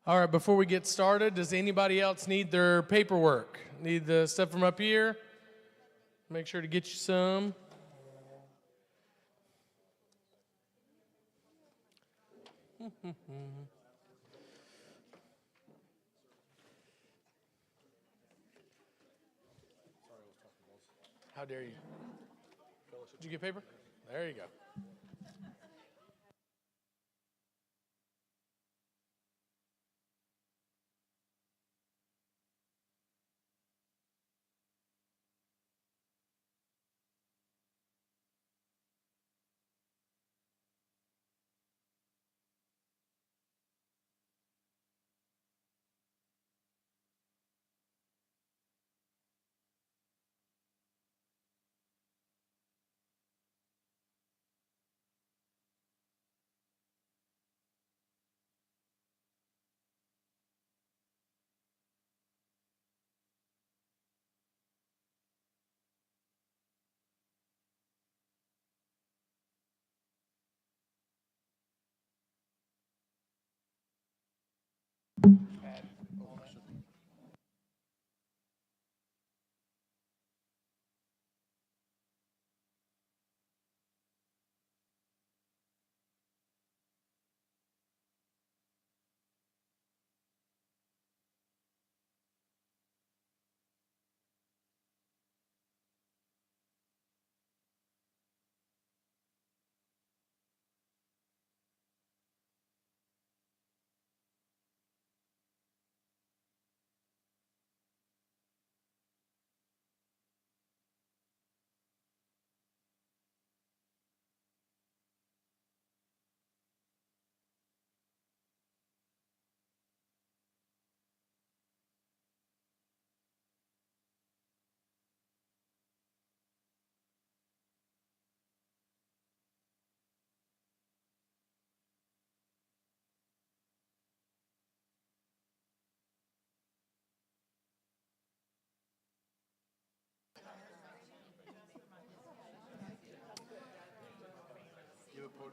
All right, before we get started, does anybody else need their paperwork? Need the stuff from up here? Make sure to get you some. How dare you? Did you get paper? There you go.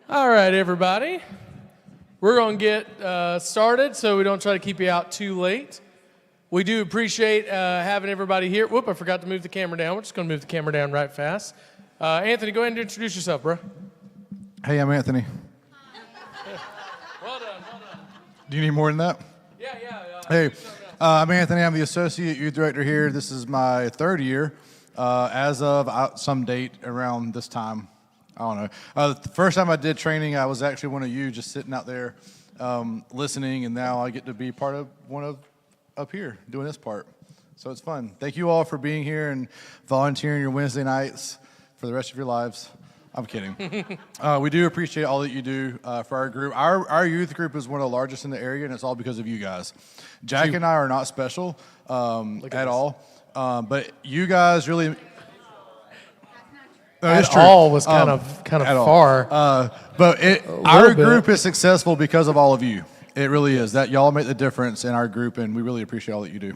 All right, everybody. We're going to get started so we don't try to keep you out too late. We do appreciate having everybody here. Whoop, I forgot to move the camera down. We're just going to move the camera down right fast. Anthony, go ahead and introduce yourself, bro. Hey, I'm Anthony. Well done. Do you need more than that? Yeah. Hey, I'm Anthony. I'm the Associate Youth Director here. This is my third year as of some date around this time. I don't know. The first time I did training, I was actually one of you just sitting out there listening, and now I get to be part of one of up here doing this part. So it's fun. Thank you all for being here and volunteering your Wednesday nights for the rest of your lives. I'm kidding. We do appreciate all that you do for our group. Our youth group is one of the largest in the area, and it's all because of you guys. Jack and I are not special at all, but you guys really... At all was kind of far. But our group is successful because of all of you. It really is. That y'all make the difference in our group, and we really appreciate all that you do.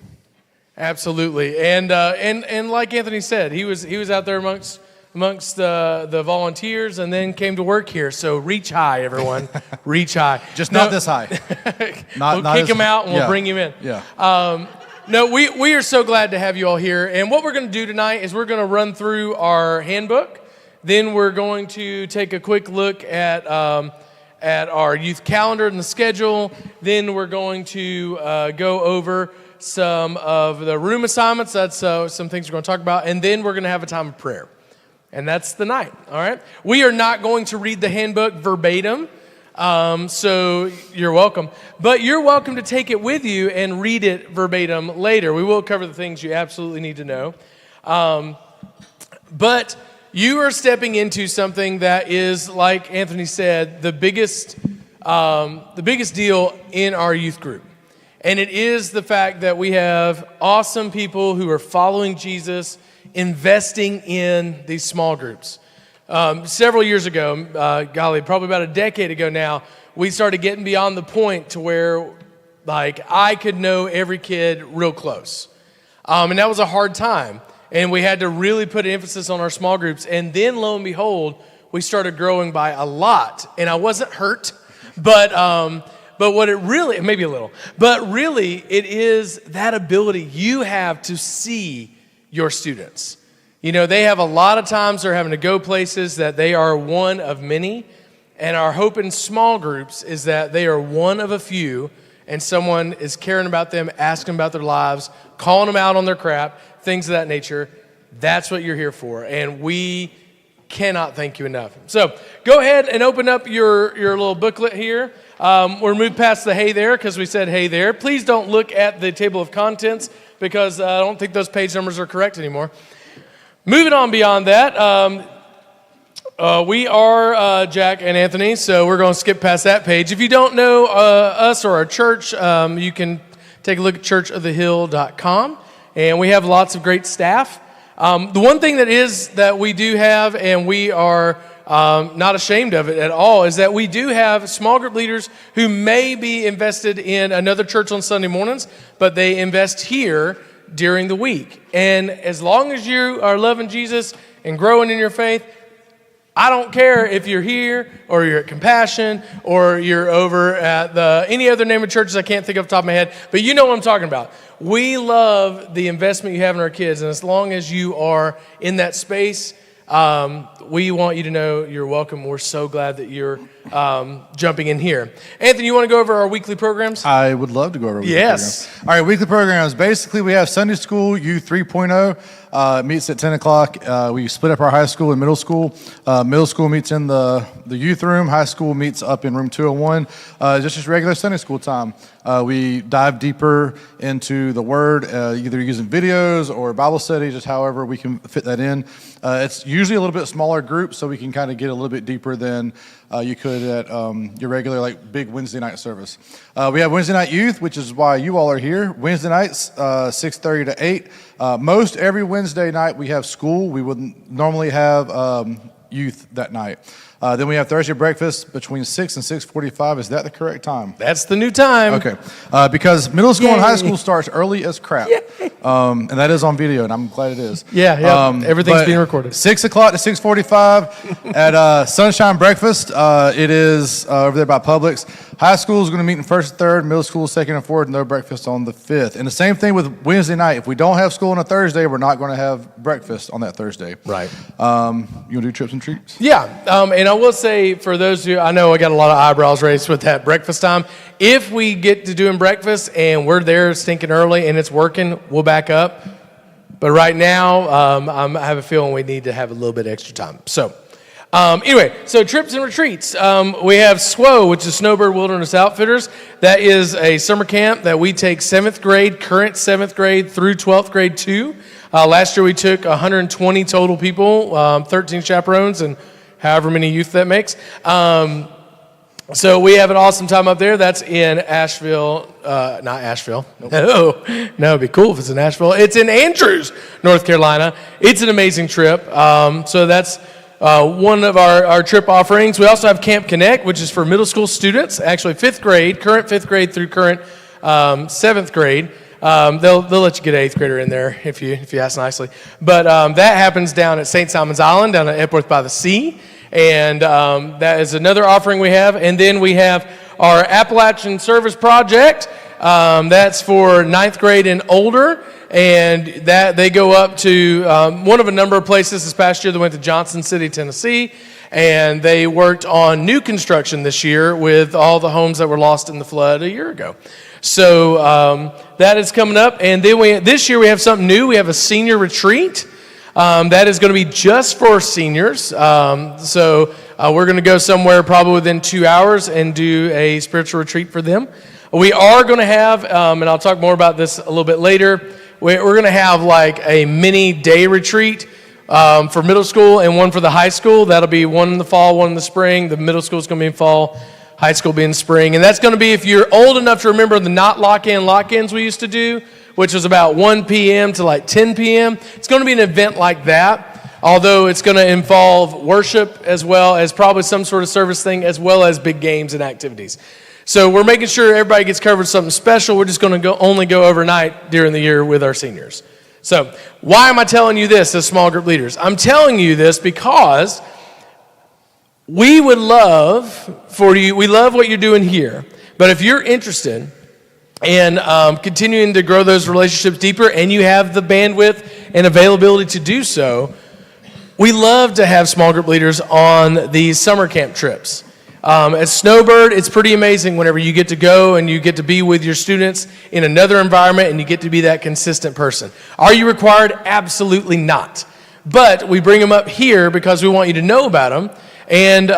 Absolutely, and like Anthony said, he was out there amongst the volunteers, and then came to work here. So reach high, everyone, reach high. Just not this high. We'll kick him out, and we'll bring him in. Yeah. No, we are so glad to have you all here. And what we're going to do tonight is we're going to run through our handbook. Then we're going to take a quick look at our youth calendar and the schedule. Then we're going to go over some of the room assignments. That's some things we're going to talk about. And then we're going to have a time of prayer. And that's the night, all right? We are not going to read the handbook verbatim. So you're welcome. But you're welcome to take it with you and read it verbatim later. We will cover the things you absolutely need to know. But you are stepping into something that is, like Anthony said, the biggest deal in our youth group. And it is the fact that we have awesome people who are following Jesus, investing in these small groups. Several years ago, probably about a decade ago now, we started getting beyond the point to where, like, I could know every kid real close. And that was a hard time. And we had to really put an emphasis on our small groups. And then, lo and behold, we started growing by a lot. And I wasn't hurt, but But what it really, maybe a little, but really it is that ability you have to see your students. You know, they have a lot of times they're having to go places that they are one of many. And our hope in small groups is that they are one of a few, and someone is caring about them, asking about their lives, calling them out on their crap, things of that nature. That's what you're here for, and we cannot thank you enough. So go ahead and open up your little booklet here. We're moved past the hey there because we said hey there. Please don't look at the table of contents because I don't think those page numbers are correct anymore. Moving on beyond that, we are Jack and Anthony, so we're going to skip past that page. If you don't know us or our church, you can take a look at churchofthehill.com, and we have lots of great staff. The one thing that we do have, and we are not ashamed of it at all, is that we do have small group leaders who may be invested in another church on Sunday mornings, but they invest here during the week. And as long as you are loving Jesus and growing in your faith, I don't care if you're here or you're at Compassion or you're over at any other name of churches I can't think of off the top of my head, but you know what I'm talking about. We love the investment you have in our kids, and as long as you are in that space, we want you to know you're welcome. We're so glad that you're jumping in here. Anthony, you want to go over our weekly programs? I would love to go over weekly Yes. programs. All right, weekly programs. Basically, we have Sunday School, U 3.0. Meets at 10 o'clock. We split up our high school and middle school. Middle school meets in the youth room. High school meets up in room 201. Just regular Sunday school time. We dive deeper into the Word, either using videos or Bible study, just however we can fit that in. It's usually a little bit smaller group, so we can kind of get a little bit deeper than you could at your regular, like, big Wednesday night service. We have Wednesday night youth, which is why you all are here. Wednesday nights, 6:30 to 8. Most every Wednesday night we have school. We wouldn't normally have youth that night. Then we have Thursday breakfast between 6 and 6:45. Is that the correct time? That's the new time. Okay. Because middle school and high school starts early as crap. And that is on video, and I'm glad it is. Yeah. Everything's being recorded. 6 o'clock to 6:45 at Sunshine Breakfast. It is over there by Publix. High school is going to meet in first and third, middle school second and fourth, no breakfast on the 5th. And the same thing with Wednesday night. If we don't have school on a Thursday, we're not going to have breakfast on that Thursday. Right. You want to do trips and treats? Yeah, and I will say for those who, I know I got a lot of eyebrows raised with that breakfast time. If we get to doing breakfast and we're there stinking early and it's working, we'll back up. But right now, I have a feeling we need to have a little bit extra time. So anyway, so trips and retreats. We have SWO, which is Snowbird Wilderness Outfitters. That is a summer camp that we take 7th grade, current 7th grade through 12th grade to. Last year we took 120 total people, 13 chaperones, and however many youth that makes. So we have an awesome time up there. That's in Asheville, not Asheville. No, it'd be cool if it's in Asheville. It's in Andrews, North Carolina. It's an amazing trip. So that's one of our trip offerings. We also have Camp Connect, which is for middle school students, actually 5th grade, current 5th grade through current 7th grade. They'll let you get an 8th grader in there if you ask nicely. But that happens down at St. Simon's Island, down at Epworth by the Sea. And that is another offering we have. And then we have our Appalachian Service Project. That's for 9th grade and older. And that they go up to one of a number of places. This past year they went to Johnson City, Tennessee. And they worked on new construction this year with all the homes that were lost in the flood a year ago. So that is coming up. And then this year we have something new. We have a senior retreat. That is going to be just for seniors. So we're going to go somewhere probably within 2 hours and do a spiritual retreat for them. We are going to have, and I'll talk more about this a little bit later, we're going to have like a mini day retreat for middle school and one for the high school. That'll be one in the fall, one in the spring. The middle school is going to be in fall, high school will be in spring. And that's going to be, if you're old enough to remember the not lock-ins we used to do, which was about 1 p.m. to like 10 p.m. It's going to be an event like that, although it's going to involve worship as well as probably some sort of service thing, as well as big games and activities. So we're making sure everybody gets covered with something special. We're just going to only go overnight during the year with our seniors. So why am I telling you this as small group leaders? I'm telling you this because we would love for you, we love what you're doing here, But if you're interested in continuing to grow those relationships deeper and you have the bandwidth and availability to do so, we love to have small group leaders on these summer camp trips. At Snowbird, it's pretty amazing whenever you get to go and you get to be with your students in another environment and you get to be that consistent person. Are you required? Absolutely not. But we bring them up here because we want you to know about them. And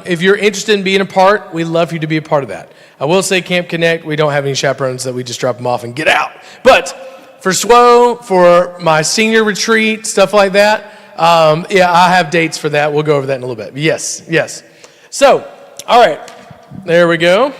if you're interested in being a part, we'd love for you to be a part of that. I will say Camp Connect, we don't have any chaperones that we just drop them off and get out. But for SWO, for my senior retreat, stuff like that, I have dates for that. We'll go over that in a little bit. Yes. So, all right, there we go.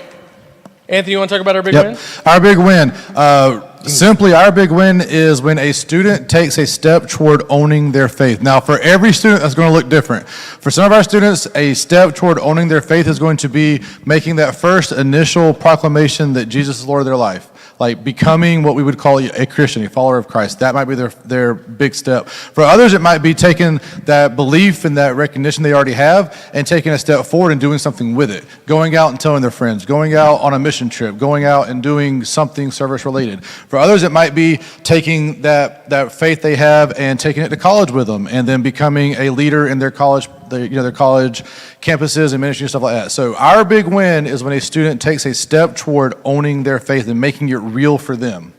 Anthony, you want to talk about our big win? Our big win. Simply, our big win is when a student takes a step toward owning their faith. Now, for every student, that's going to look different. For some of our students, a step toward owning their faith is going to be making that first initial proclamation that Jesus is Lord of their life. Like becoming what we would call a Christian, a follower of Christ. That might be their big step. For others, it might be taking that belief and that recognition they already have and taking a step forward and doing something with it. Going out and telling their friends, going out on a mission trip, going out and doing something service related. For others, it might be taking that faith they have and taking it to college with them and then becoming a leader in their college their college campuses and ministry and stuff like that. So our big win is when a student takes a step toward owning their faith and making it real for them.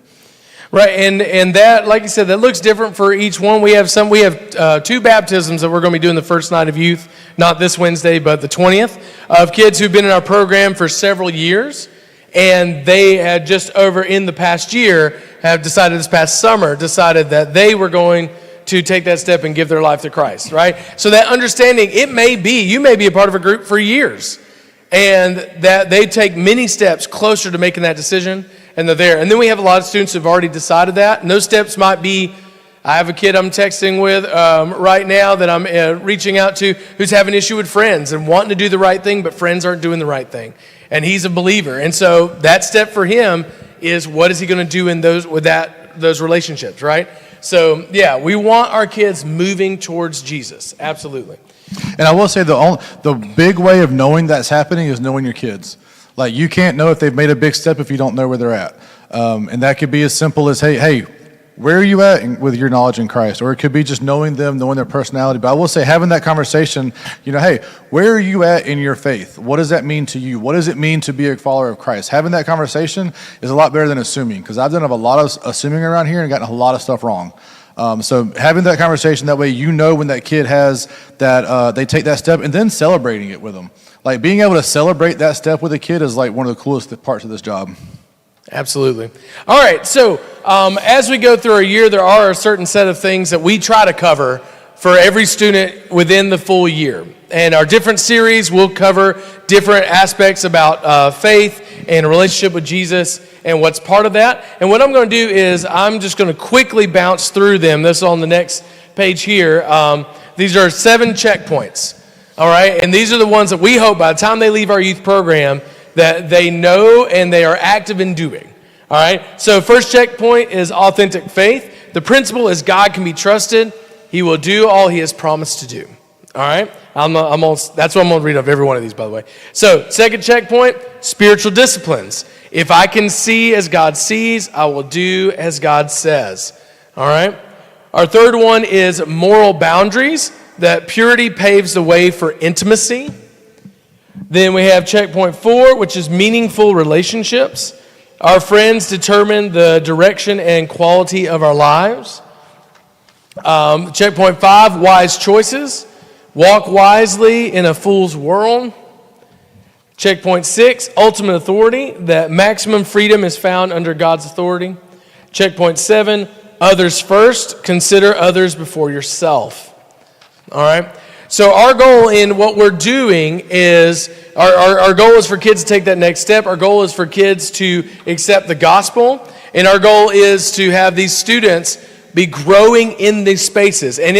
Right, and that, like you said, that looks different for each one. We have 2 baptisms that we're going to be doing the first night of youth, not this Wednesday, but the 20th, of kids who've been in our program for several years. And they had just over in the past year have decided this past summer, that they were going to take that step and give their life to Christ, right? So that understanding, you may be a part of a group for years, and that they take many steps closer to making that decision, and they're there. And then we have a lot of students who've already decided that, and those steps might be, I have a kid I'm texting with right now that I'm reaching out to who's having an issue with friends and wanting to do the right thing, but friends aren't doing the right thing. And he's a believer. And so that step for him is what is he going to do in those relationships, right? So, we want our kids moving towards Jesus. Absolutely. And I will say the big way of knowing that's happening is knowing your kids. Like, you can't know if they've made a big step if you don't know where they're at. And that could be as simple as, hey, where are you at with your knowledge in Christ? Or it could be just knowing them, knowing their personality. But I will say, having that conversation, hey, where are you at in your faith? What does that mean to you? What does it mean to be a follower of Christ? Having that conversation is a lot better than assuming, because I've done a lot of assuming around here and gotten a lot of stuff wrong. So having that conversation, that way when that kid has that, they take that step, and then celebrating it with them. Like, being able to celebrate that step with a kid is like one of the coolest parts of this job. Absolutely. All right, so as we go through our year, there are a certain set of things that we try to cover for every student within the full year. And our different series will cover different aspects about faith and a relationship with Jesus and what's part of that. And what I'm going to do is I'm just going to quickly bounce through them. This is on the next page here. These are 7 checkpoints, all right? And these are the ones that we hope by the time they leave our youth program that they know and they are active in doing, all right? So first checkpoint is authentic faith. The principle is God can be trusted. He will do all he has promised to do, all right? That's what I'm going to read off every one of these, by the way. So second checkpoint, spiritual disciplines. If I can see as God sees, I will do as God says, all right? Our third one is moral boundaries, that purity paves the way for intimacy. Then we have checkpoint 4, which is meaningful relationships. Our friends determine the direction and quality of our lives. Checkpoint 5, wise choices. Walk wisely in a fool's world. Checkpoint 6, ultimate authority, that maximum freedom is found under God's authority. Checkpoint 7, others first. Consider others before yourself. All right? So our goal in what we're doing is, our goal is for kids to take that next step. Our goal is for kids to accept the gospel. And our goal is to have these students be growing in these spaces. And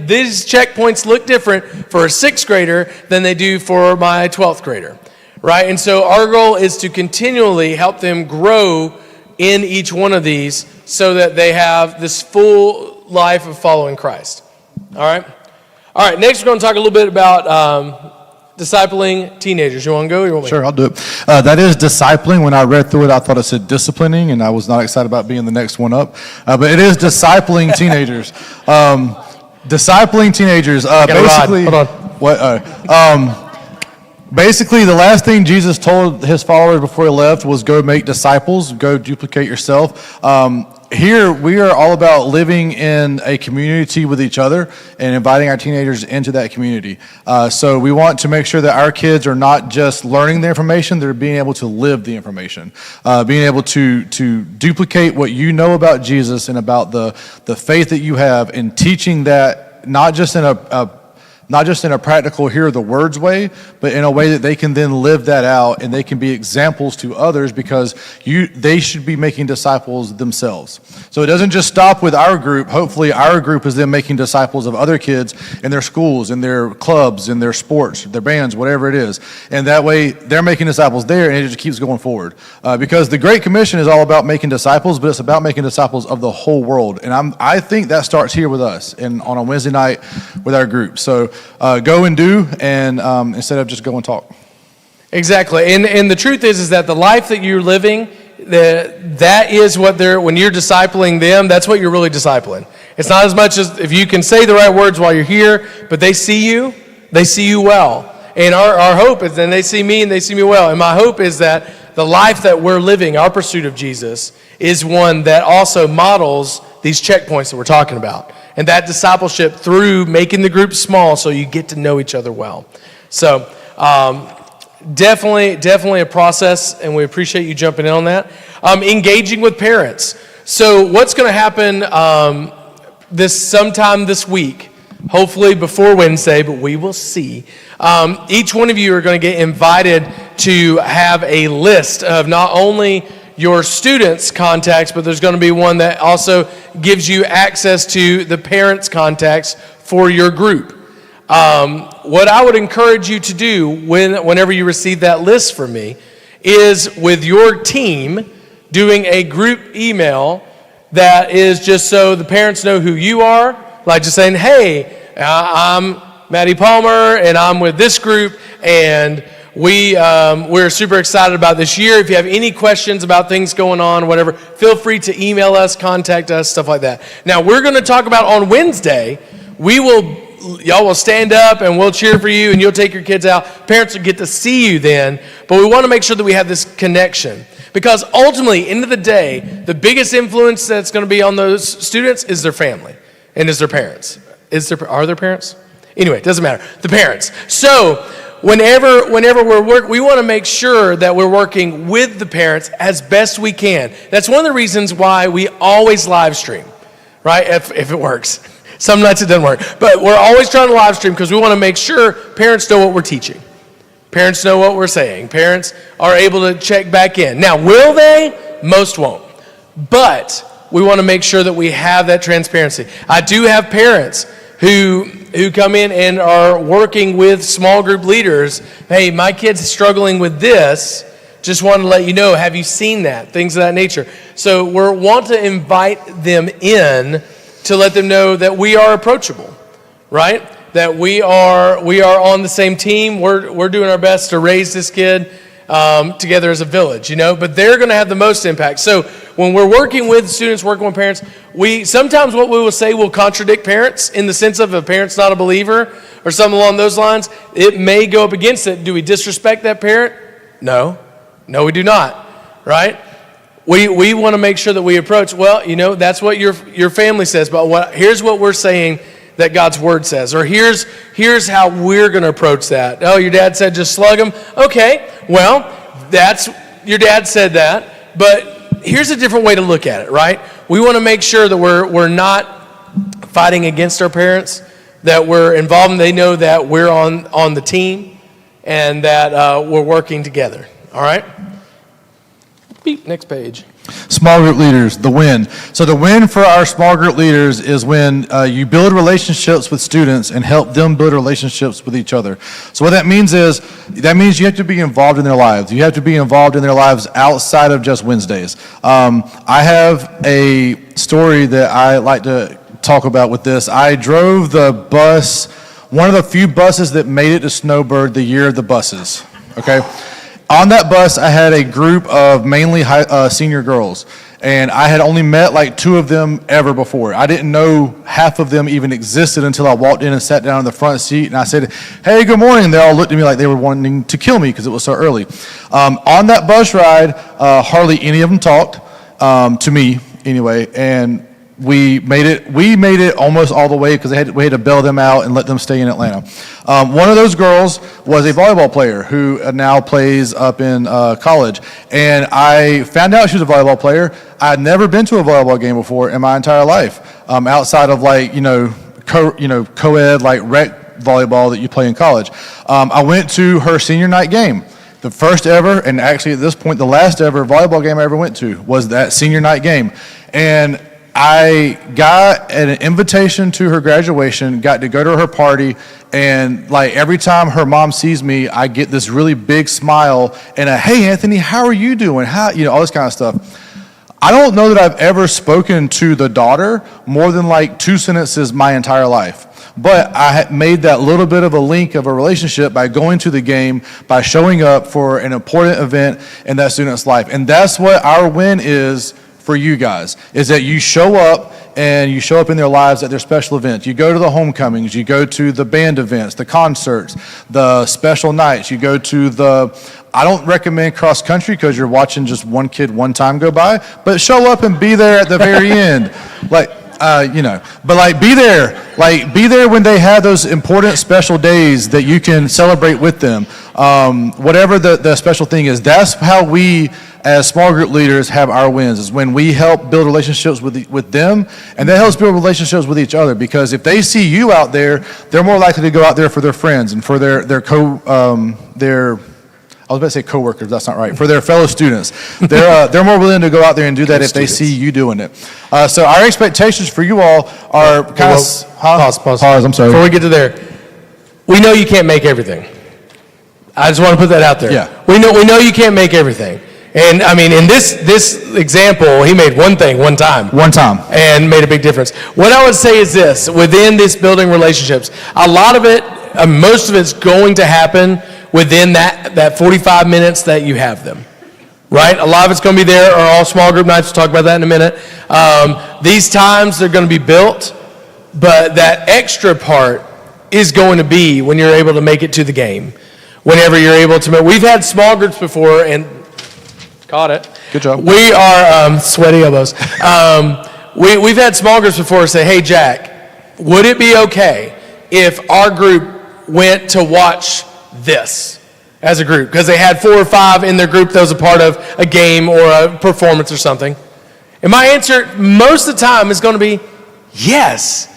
these checkpoints look different for a 6th grader than they do for my 12th grader, right? And so our goal is to continually help them grow in each one of these so that they have this full life of following Christ, all right? All right, next we're going to talk a little bit about discipling teenagers. You want to go? Or you want me? Sure, I'll do it. That is discipling. When I read through it, I thought it said disciplining, and I was not excited about being the next one up. But it is discipling teenagers. Discipling teenagers. Basically, hold on. What? Basically, the last thing Jesus told his followers before he left was go make disciples, go duplicate yourself. Here, we are all about living in a community with each other and inviting our teenagers into that community. So we want to make sure that our kids are not just learning the information, they're being able to live the information, being able to duplicate what you know about Jesus and about the faith that you have, and teaching that not just in a practical hear the words way, but in a way that they can then live that out and they can be examples to others, because they should be making disciples themselves. So it doesn't just stop with our group. Hopefully our group is then making disciples of other kids in their schools, in their clubs, in their sports, their bands, whatever it is. And that way they're making disciples there, and it just keeps going forward. Because the Great Commission is all about making disciples, but it's about making disciples of the whole world. And I think that starts here with us and on a Wednesday night with our group. So go and do, and instead of just go and talk. Exactly. And the truth is that the life that you're living, that is what when you're discipling them, that's what you're really discipling. It's not as much as if you can say the right words while you're here, but they see you well. And our hope is, and they see me and they see me well. And my hope is that the life that we're living, our pursuit of Jesus, is one that also models these checkpoints that we're talking about. And that discipleship through making the group small so you get to know each other well. So definitely a process, and we appreciate you jumping in on that. Engaging with parents. So what's going to happen sometime this week, hopefully before Wednesday, but we will see. Each one of you are going to get invited to have a list of not only your students' contacts, but there's going to be one that also gives you access to the parents' contacts for your group. What I would encourage you to do whenever you receive that list from me is, with your team, doing a group email that is just so the parents know who you are, like just saying, hey, I'm Maddie Palmer, and I'm with this group, and we're super excited about this year. If you have any questions about things going on, whatever, feel free to email us, contact us, stuff like that. Now, we're going to talk about on Wednesday, y'all will stand up and we'll cheer for you, and you'll take your kids out. Parents will get to see you then, but we want to make sure that we have this connection. Because ultimately, end of the day, the biggest influence that's going to be on those students is their family and is their parents. Are there parents? Anyway, it doesn't matter. The parents. So whenever we're working, we want to make sure that we're working with the parents as best we can. That's one of the reasons why we always live stream, right? If it works. Some nights it doesn't work. But we're always trying to live stream because we want to make sure parents know what we're teaching. Parents know what we're saying. Parents are able to check back in. Now, will they? Most won't. But we want to make sure that we have that transparency. I do have parents who come in and are working with small group leaders. Hey, my kid's struggling with this. Just want to let you know, have you seen that? Things of that nature. So we want to invite them in to let them know that we are approachable, right? That we are on the same team. We're doing our best to raise this kid together as a village, but they're going to have the most impact. So when we're working with students, working with parents, sometimes what we will say will contradict parents in the sense of a parent's not a believer or something along those lines. It may go up against it. Do we disrespect that parent? No, we do not, right? We want to make sure that we approach, that's what your family says, but here's what we're saying that God's word says, or here's how we're going to approach that. Oh, your dad said just slug him. Okay, well, that's your dad said that, but here's a different way to look at it, right? We want to make sure that we're not fighting against our parents, that we're involved and they know that we're on the team and that we're working together. All right? Beep, next page. Small group leaders, the win. So the win for our small group leaders is when you build relationships with students and help them build relationships with each other. So what that means you have to be involved in their lives. You have to be involved in their lives outside of just Wednesdays. I have a story that I like to talk about with this. I drove the bus one of the few buses that made it to Snowbird the year of the buses, okay? On that bus, I had a group of mainly senior girls, and I had only met like 2 of them ever before. I didn't know half of them even existed until I walked in and sat down in the front seat, and I said, "Hey, good morning." And they all looked at me like they were wanting to kill me because it was so early. On that bus ride, hardly any of them talked to me anyway, and we made it almost all the way because we had to bail them out and let them stay in Atlanta. One of those girls was a volleyball player who now plays up in college, and I found out she was a volleyball player. I'd never been to a volleyball game before in my entire life, outside of like co-ed like rec volleyball that you play in college. I went to her senior night game. The first ever, and actually at this point the last ever volleyball game I ever went to was that senior night game, and I got an invitation to her graduation, got to go to her party, and like every time her mom sees me, I get this really big smile and a, "Hey Anthony, how are you doing? All this kind of stuff." I don't know that I've ever spoken to the daughter more than like 2 sentences my entire life. But I had made that little bit of a link of a relationship by going to the game, by showing up for an important event in that student's life. And that's what our win is for you guys, is that you show up and you show up in their lives at their special events. You go to the homecomings, you go to the band events, the concerts, the special nights, you go to I don't recommend cross country because you're watching just one kid one time go by, but show up and be there at the very end. But be there when they have those important special days that you can celebrate with them. Whatever the special thing is, that's how we as small group leaders have our wins, is when we help build relationships with them, and that helps build relationships with each other, because if they see you out there, they're more likely to go out there for their friends and for I was about to say coworkers, that's not right. For their fellow students. They're more willing to go out there and do that if they see you doing it. So our expectations for you all are kind of... Pause, I'm sorry. Before we get to there, we know you can't make everything. I just want to put that out there. Yeah. We know you can't make everything. And I mean, in this example, he made one thing, one time. One time. And made a big difference. What I would say is this: within this building relationships, a lot of it, most of it's going to happen within that 45 minutes that you have them, right? A lot of it's going to be there, or all small group nights. We'll talk about that in a minute. These times, they're going to be built, but that extra part is going to be when you're able to make it to the game, whenever you're able to. We've had small groups before, and caught it. Good job. We are sweaty elbows. We've had small groups before say, "Hey, Jack, would it be okay if our group went to watch this as a group?" Because they had 4 or 5 in their group that was a part of a game or a performance or something. And my answer most of the time is going to be yes.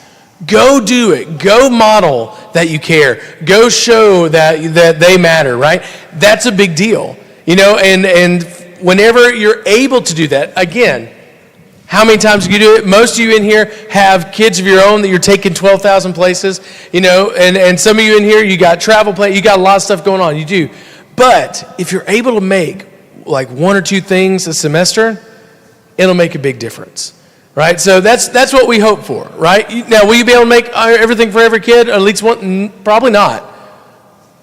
Go do it. Go model that you care. Go show that they matter, right? That's a big deal. And whenever you're able to do that, again, how many times do you do it? Most of you in here have kids of your own that you're taking 12,000 places, and some of you in here, you got travel play, you got a lot of stuff going on, you do. But if you're able to make like 1 or 2 things a semester, it'll make a big difference, right? So that's what we hope for, right? Now, will you be able to make everything for every kid? At least one? Probably not.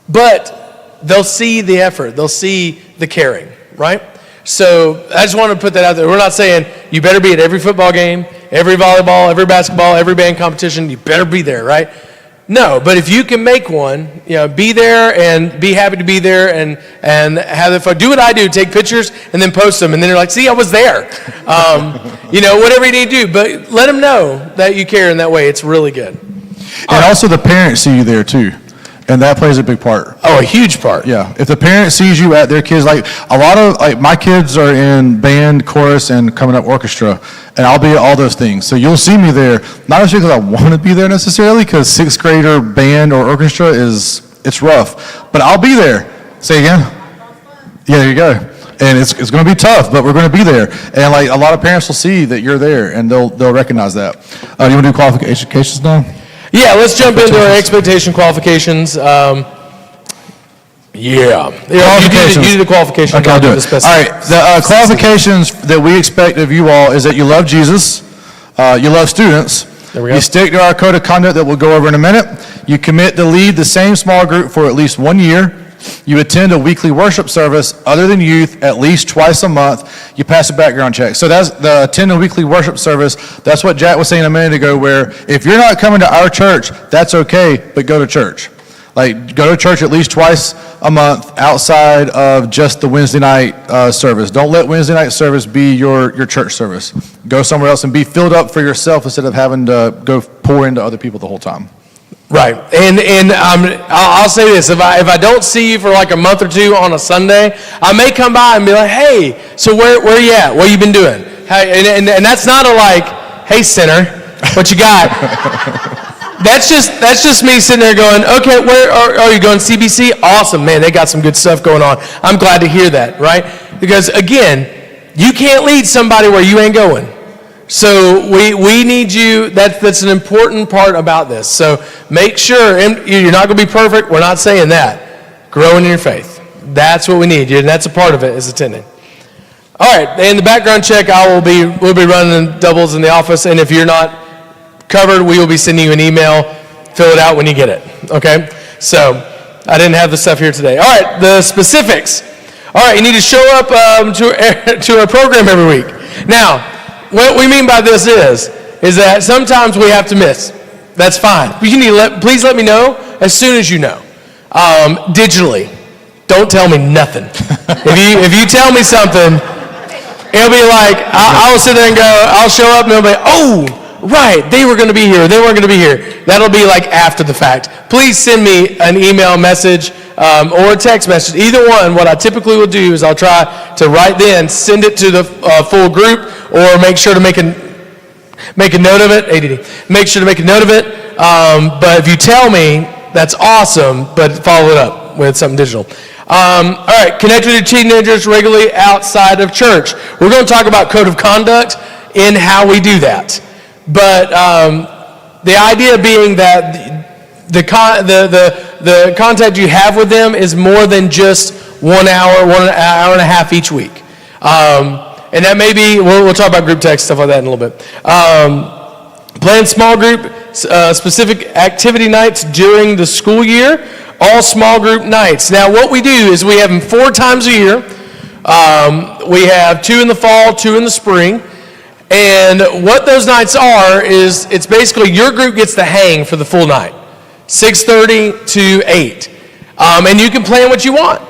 But they'll see the effort. They'll see the caring, right? So I just want to put that out there. We're not saying you better be at every football game, every volleyball, every basketball, every band competition. You better be there, right? No, but if you can make one, be there and be happy to be there and have the fun. Do what I do, take pictures and then post them. And then you're like, see, I was there. Whatever you need to do. But let them know that you care in that way. It's really good. And also the parents see you there too. And that plays a big part. Oh, a huge part. Yeah. If the parent sees you at their kids, like a lot of, like my kids are in band, chorus, and coming up orchestra, and I'll be at all those things. So you'll see me there, not necessarily because I want to be there necessarily, because 6th grader band or orchestra it's rough. But I'll be there. Say again? Yeah, there you go. And it's going to be tough, but we're going to be there. And like a lot of parents will see that you're there, and they'll recognize that. Do you want to do qualifications now? Yeah, let's jump into our expectation qualifications. You do the qualifications. Okay, I'll do it. All right, the qualifications that we expect of you all is that you love Jesus, you love students, There we go. you stick to our code of conduct that we'll go over in a minute, You commit to lead the same small group for at least 1 year. You attend a weekly worship service other than youth at least twice a month. You pass a background check. So that's the attend a weekly worship service. That's what Jack was saying a minute ago, where if you're not coming to our church, that's okay, but go to church. Like, go to church at least twice a month outside of just the Wednesday night service. Don't let Wednesday night service be your church service. Go somewhere else and be filled up for yourself instead of having to go pour into other people the whole time. Right, and I'll say this: if I don't see you for like a month or two on a Sunday, I may come by and be like, "Hey, so where you at? What you been doing?" Hey, and that's not a like, "Hey, sinner, what you got?" That's just me sitting there going, "Okay, where are you going? CBC? Awesome, man. They got some good stuff going on. I'm glad to hear that." Right? Because again, you can't lead somebody where you ain't going. So we need you. That's an important part about this. So make sure, and you're not going to be perfect. We're not saying that. Growing in your faith. That's what we need. And that's a part of it, is attending. All right. In the background check, we'll be running doubles in the office. And if you're not covered, we will be sending you an email. Fill it out when you get it. Okay. So I didn't have the stuff here today. All right. The specifics. All right. You need to show up to our program every week. Now, what we mean by this is that sometimes we have to miss. That's fine. You need to please let me know as soon as you know. Digitally. Don't tell me nothing. If you tell me something, it'll be like, I'll sit there and go, I'll show up and it'll be, oh, right, they were going to be here. They weren't going to be here. That'll be like after the fact. Please send me an email message or a text message. Either one. What I typically will do is I'll try to right then send it to the full group, or make sure to make a note of it. ADD. Make sure to make a note of it. But if you tell me, that's awesome. But follow it up with something digital. All right. Connect with your teenagers regularly outside of church. We're going to talk about code of conduct in how we do that. But the idea being that the contact you have with them is more than just 1 hour, 1 hour and a half each week. And that may be, we'll talk about group text, stuff like that in a little bit. Plan small group specific activity nights during the school year, all small group nights. Now what we do is we have them 4 times a year. We have 2 in the fall, 2 in the spring. And what those nights are is it's basically your group gets to hang for the full night, 6:30 to 8. And you can plan what you want.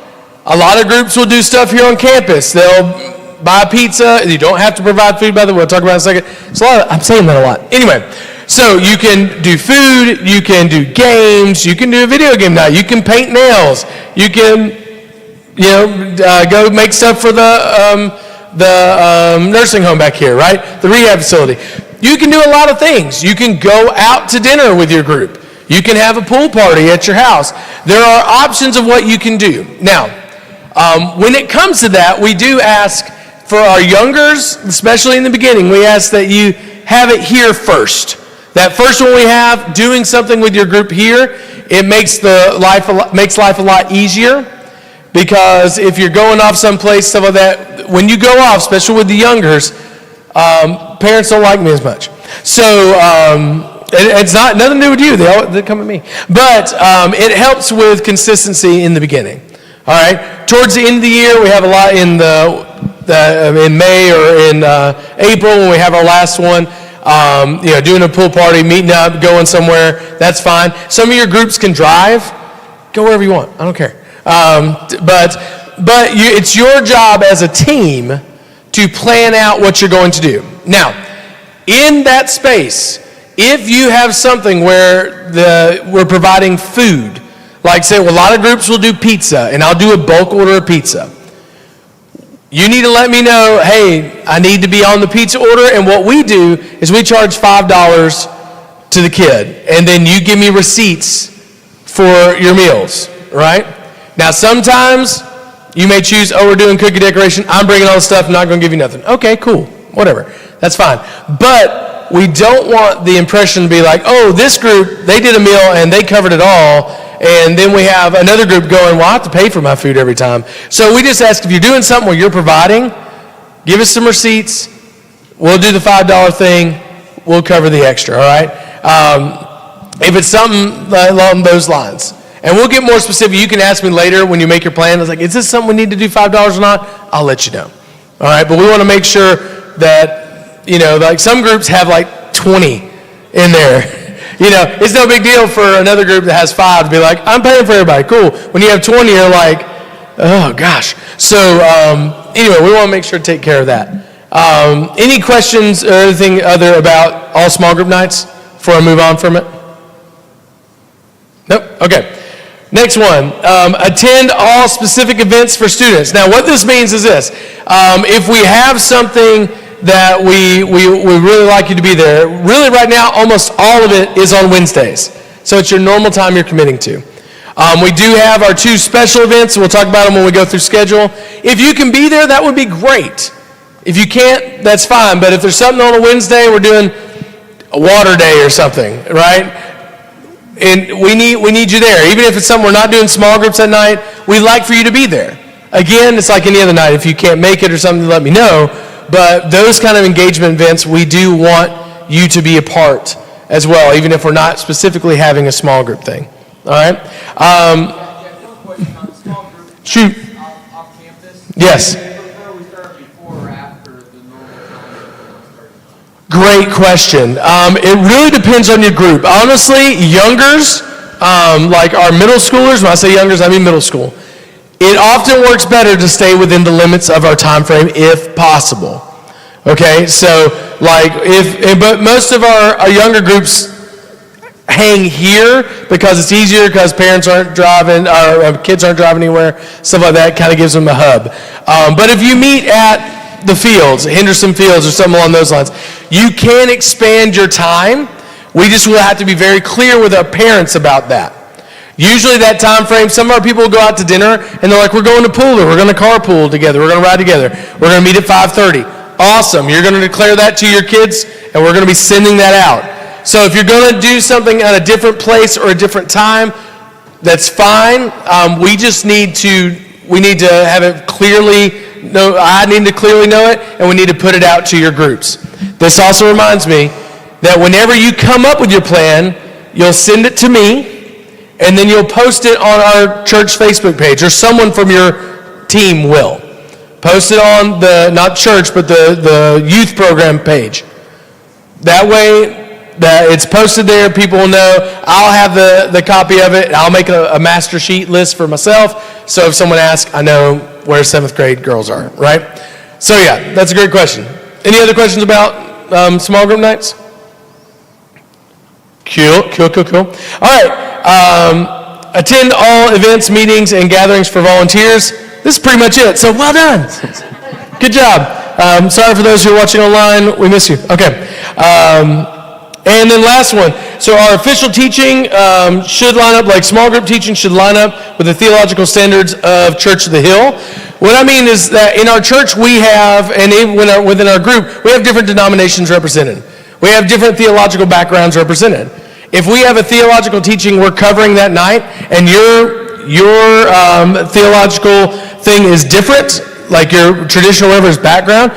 A lot of groups will do stuff here on campus. They'll buy pizza. You don't have to provide food, by the way. We'll talk about it in a second. It's a lot. I'm saying that a lot. Anyway, so you can do food. You can do games. You can do a video game night. You can paint nails. You can, go make stuff for the nursing home back here, right? The rehab facility. You can do a lot of things. You can go out to dinner with your group. You can have a pool party at your house. There are options of what you can do. Now, when it comes to that, we do ask for our youngers, especially in the beginning, we ask that you have it here first. That first one we have, doing something with your group here, it makes life a lot easier. Because if you're going off someplace, stuff like that, when you go off, especially with the youngers, parents don't like me as much. So it's nothing to do with you. They come at me. But it helps with consistency in the beginning. All right. Towards the end of the year, we have a lot in in May or in April when we have our last one. Doing a pool party, meeting up, going somewhere. That's fine. Some of your groups can drive. Go wherever you want. I don't care. But it's your job as a team to plan out what you're going to do. Now, in that space, if you have something where we're providing food, like say a lot of groups will do pizza, and I'll do a bulk order of pizza. You need to let me know, hey, I need to be on the pizza order, and what we do is we charge $5 to the kid, and then you give me receipts for your meals, right? Now, sometimes you may choose, we're doing cookie decoration. I'm bringing all the stuff. I'm not going to give you nothing. Okay, cool. Whatever. That's fine. But we don't want the impression to be like, this group, they did a meal and they covered it all. And then we have another group going, well, I have to pay for my food every time. So we just ask if you're doing something where you're providing, give us some receipts. We'll do the $5 thing. We'll cover the extra, all right? If it's something along those lines, and we'll get more specific. You can ask me later when you make your plan. I was like, is this something we need to do $5 or not? I'll let you know. All right, but we want to make sure that, like some groups have like 20 in there. It's no big deal for another group that has 5 to be like, I'm paying for everybody. Cool. When you have 20, you're like, oh gosh. So anyway, we want to make sure to take care of that. Any questions or anything other about all small group nights before I move on from it? Nope. Okay. Next one, attend all specific events for students. Now, what this means is this. If we have something that we really like you to be there, really right now, almost all of it is on Wednesdays. So it's your normal time you're committing to. We do have our 2 special events. We'll talk about them when we go through schedule. If you can be there, that would be great. If you can't, that's fine. But if there's something on a Wednesday, we're doing a water day or something, right? And we need you there. Even if it's something we're not doing small groups at night, we'd like for you to be there. Again, it's like any other night. If you can't make it or something, let me know. But those kind of engagement events, we do want you to be a part as well, even if we're not specifically having a small group thing. All right? Shoot. Off campus? Yes. Prefer we start before or after the normal time? Great question. It really depends on your group. Honestly, youngers, like our middle schoolers, when I say youngers, I mean middle school. It often works better to stay within the limits of our time frame if possible. Okay, so but most of our younger groups hang here because it's easier because parents aren't driving, our kids aren't driving anywhere, stuff like that kind of gives them a hub. But if you meet at the fields, Henderson Fields or something along those lines, you can expand your time. We just will have to be very clear with our parents about that. Usually that time frame, some of our people will go out to dinner and they're like, we're going to pool or we're going to carpool together, we're going to ride together, we're going to meet at 5:30. Awesome, you're going to declare that to your kids and we're going to be sending that out. So if you're going to do something at a different place or a different time, that's fine. We need to have it clearly, I need to clearly know it, and we need to put it out to your groups. This also reminds me that whenever you come up with your plan, you'll send it to me, and then you'll post it on our church Facebook page, or someone from your team will. Post it on not church, but the youth program page. That way, that it's posted there, people will know. I'll have the copy of it. I'll make a master sheet list for myself, so if someone asks, I know where 7th grade girls are, right? So yeah, that's a great question. Any other questions about small group nights? Cool. All right, attend all events, meetings, and gatherings for volunteers. This is pretty much it, so well done. Good job. Sorry for those who are watching online, we miss you. Okay. And then last one. So our official teaching should line up, like small group teaching should line up with the theological standards of Church of the Hill. What I mean is that in our church we have, and even within our group, we have different denominations represented. We have different theological backgrounds represented. If we have a theological teaching we're covering that night, and your theological thing is different, like your traditional whatever's background,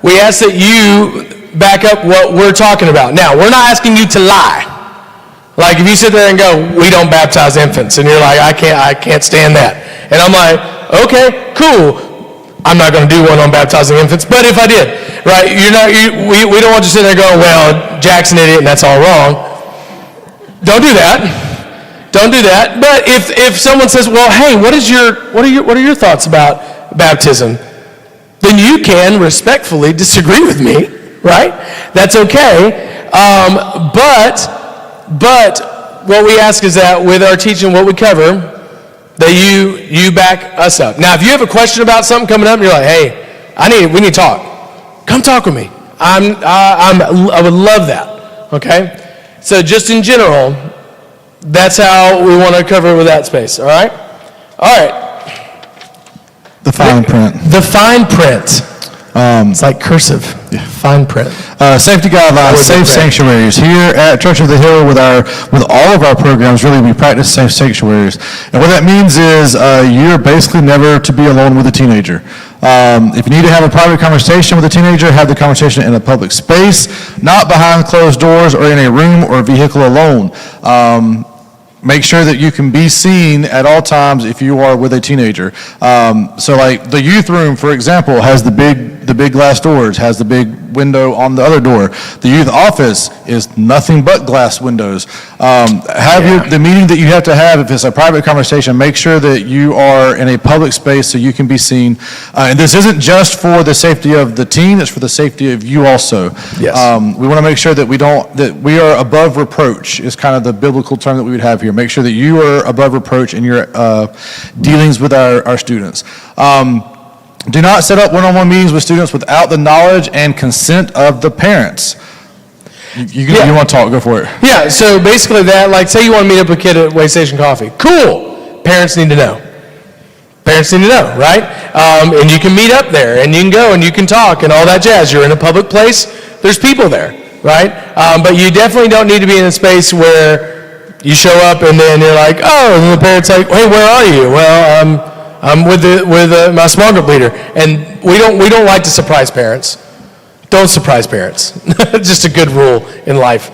we ask that you back up what we're talking about. Now, we're not asking you to lie. Like if you sit there and go, we don't baptize infants, and you're like, I can't stand that. And I'm like, okay, cool. I'm not going to do one on baptizing infants, but if I did, right? We don't want you sitting there going, well, Jack's an idiot and that's all wrong. Don't do that. Don't do that. But if someone says, well, hey, what are your thoughts about baptism? Then you can respectfully disagree with me. Right? That's okay. But what we ask is that with our teaching, what we cover, that you back us up. Now, if you have a question about something coming up, and you're like, hey, we need to talk. Come talk with me. I would love that. Okay? So just in general, that's how we want to cover it with that space. All right? All right. The fine print. The fine print. It's like cursive. Yeah. Fine print. Safety guidelines, safe sanctuaries. Here at Church of the Hill, with all of our programs, really we practice safe sanctuaries. And what that means is you're basically never to be alone with a teenager. If you need to have a private conversation with a teenager, have the conversation in a public space, not behind closed doors or in a room or vehicle alone. Make sure that you can be seen at all times if you are with a teenager. So like the youth room, for example, has the big glass doors, has the big window on the other door. The youth office is nothing but glass windows. The meeting that you have to have, if it's a private conversation, make sure that you are in a public space so you can be seen. And this isn't just for the safety of the teen, it's for the safety of you also. Yes. We want to make sure that we are above reproach is kind of the biblical term that we would have here. Make sure that you are above reproach in your dealings with our students. Do not set up one-on-one meetings with students without the knowledge and consent of the parents. You want to talk, go for it. Yeah, so basically that, like, say you want to meet up with a kid at Way Station Coffee. Cool. Parents need to know. Parents need to know, right? And you can meet up there, and you can go, and you can talk, and all that jazz. You're in a public place. There's people there, right? But you definitely don't need to be in a space where you show up, and then you're like, oh, and the parent's like, hey, where are you? Well, I'm with my small group leader, and we don't like to surprise parents. Don't surprise parents. Just a good rule in life.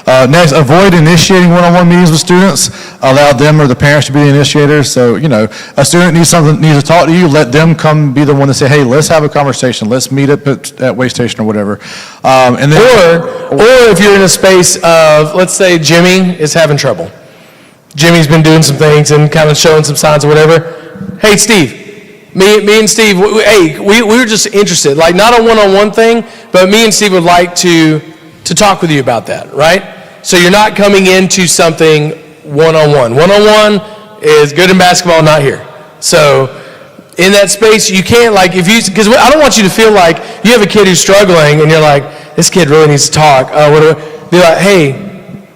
Next, avoid initiating one-on-one meetings with students. Allow them or the parents to be the initiators. So, a student needs to talk to you, let them come be the one to say, hey, let's have a conversation. Let's meet up at Way Station or whatever. And then, or if you're in a space of, let's say Jimmy is having trouble. Jimmy's been doing some things and kind of showing some signs or whatever. Hey, Steve. Me and Steve, we were just interested, like not a one-on-one thing, but me and Steve would like to talk with you about that, right? So you're not coming into something one-on-one. One-on-one is good in basketball, not here. So in that space, you can't because I don't want you to feel like you have a kid who's struggling and you're like, this kid really needs to talk. Be like, hey,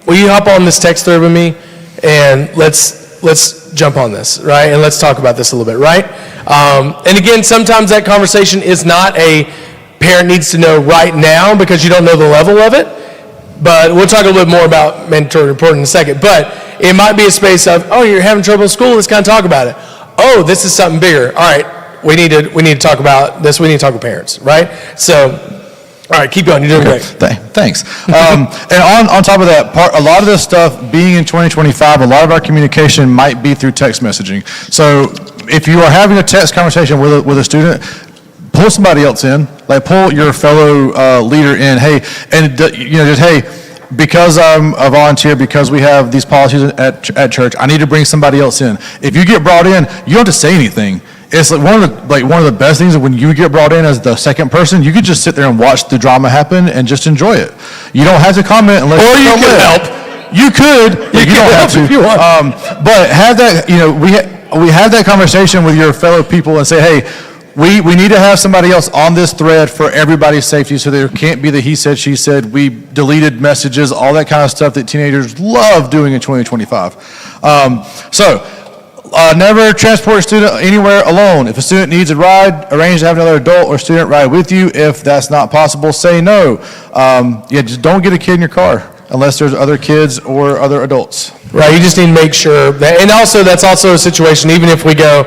will you hop on this text thread with me and let's jump on this, right? And let's talk about this a little bit, right? And again, sometimes that conversation is not a parent needs to know right now because you don't know the level of it. But we'll talk a little bit more about mandatory reporting in a second. But it might be a space of, oh, you're having trouble in school, let's kind of talk about it. Oh, this is something bigger. All right, we need to talk about this. We need to talk with parents, right? So, all right, keep going. You're doing great. Thanks. And on top of that, a lot of this stuff being in 2025, a lot of our communication might be through text messaging. So if you are having a text conversation with a student, pull somebody else in, like pull your fellow leader in. Hey, and just hey, because I'm a volunteer, because we have these policies at church, I need to bring somebody else in. If you get brought in, you don't have to say anything. It's like one of the best things when you get brought in as the second person, you could just sit there and watch the drama happen and just enjoy it. You don't have to comment unless you can help. You could, but you don't have to. If you want. But have that, we have that conversation with your fellow people and say, hey, we need to have somebody else on this thread for everybody's safety, so there can't be the he said, she said, we deleted messages, all that kind of stuff that teenagers love doing in 2025. Never transport a student anywhere alone. If a student needs a ride, arrange to have another adult or student ride with you. If that's not possible, say no. Just don't get a kid in your car unless there's other kids or other adults. Right, you just need to make sure that, and also that's also a situation, even if we go,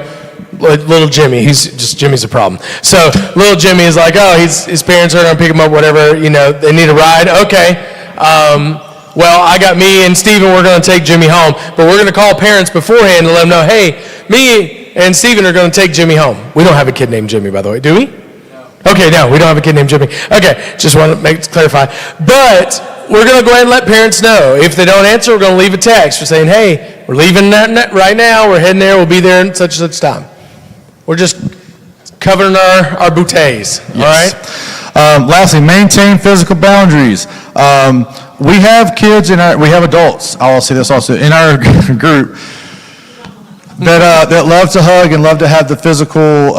little Jimmy, Jimmy's a problem. So little Jimmy is like, oh, his parents are going to pick him up, whatever, they need a ride. Okay. Well, I got me and Steven, we're going to take Jimmy home, but we're going to call parents beforehand and let them know, hey, me and Steven are going to take Jimmy home. We don't have a kid named Jimmy, by the way, do we? No. Okay, no, we don't have a kid named Jimmy. Okay, just want to clarify. But we're going to go ahead and let parents know. If they don't answer, we're going to leave a text. We're saying, hey, we're leaving right now, we're heading there, we'll be there in such and such time. We're just covering our bouteilles, yes. All right? Lastly, maintain physical boundaries. We have kids we have adults, I'll say this also, in our group that love to hug and love to have the physical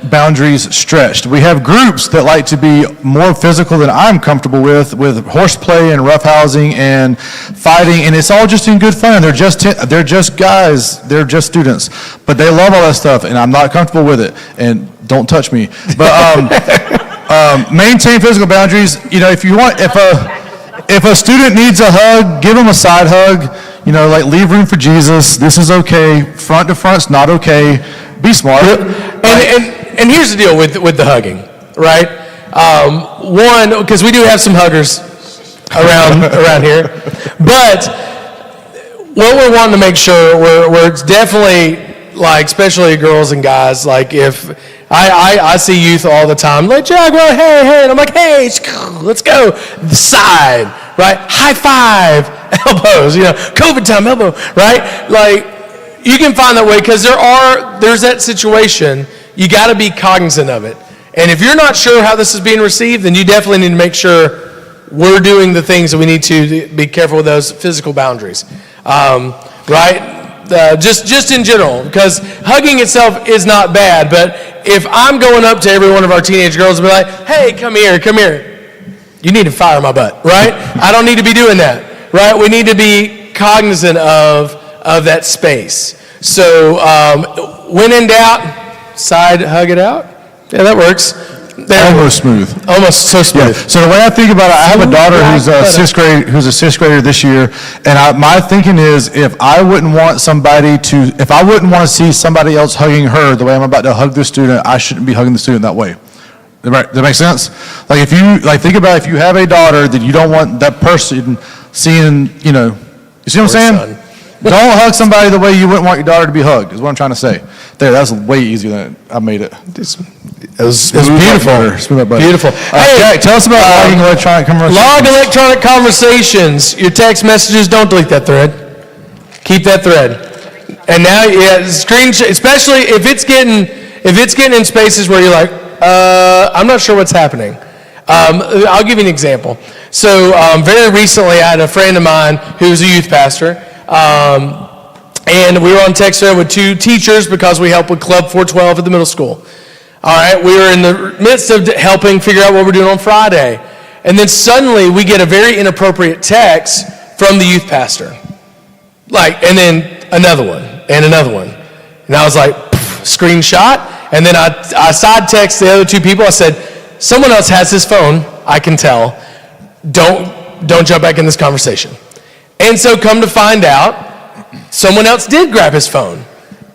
boundaries stretched. We have groups that like to be more physical than I'm comfortable with horseplay and roughhousing and fighting, and it's all just in good fun. They're just guys, they're just students, but they love all that stuff, and I'm not comfortable with it, and don't touch me. But maintain physical boundaries. If a student needs a hug, give them a side hug. Leave room for Jesus. This is okay. Front to front's not okay. Be smart. And here's the deal with the hugging, right? One, because we do have some huggers around here, but what we're wanting to make sure we're it's definitely like, especially girls and guys, like if I see youth all the time, like Jaguar, hey, and I'm like, hey, let's go, the side, right? High five, elbows, COVID time elbow, right? Like you can find that way because there's that situation. You got to be cognizant of it. And if you're not sure how this is being received, then you definitely need to make sure we're doing the things that we need to be careful with those physical boundaries, right? Just in general, because hugging itself is not bad, but if I'm going up to every one of our teenage girls and be like, hey, come here, you need to fire my butt, right? I don't need to be doing that, right? We need to be cognizant of that space. So when in doubt, side hug it out. Yeah, that works. Almost smooth. Almost so smooth. Yeah. So the way I think about it, I have a daughter who's a sixth grader this year, and my thinking is if I wouldn't want to see somebody else hugging her the way I'm about to hug this student, I shouldn't be hugging the student that way. Right? Does that make sense? Like if you think about if you have a daughter that you don't want that person seeing, you see what I'm saying? Son. Don't hug somebody the way you wouldn't want your daughter to be hugged, is what I'm trying to say. There, that's way easier than I made it. It was beautiful. Smooth buddy. Beautiful. Hey, Jack, tell us about logging electronic conversations. Log electronic conversations. Your text messages, don't delete that thread. Keep that thread. And now, especially if it's getting in spaces where you're like, I'm not sure what's happening. I'll give you an example. So very recently, I had a friend of mine who's a youth pastor, and we were on text thread with two teachers because we help with Club 412 at the middle school. All right, we were in the midst of helping figure out what we're doing on Friday. And then suddenly we get a very inappropriate text from the youth pastor. And then another one, and another one. And I was like, screenshot. And then I side text the other two people. I said, someone else has his phone, I can tell. Don't jump back in this conversation. And so come to find out, someone else did grab his phone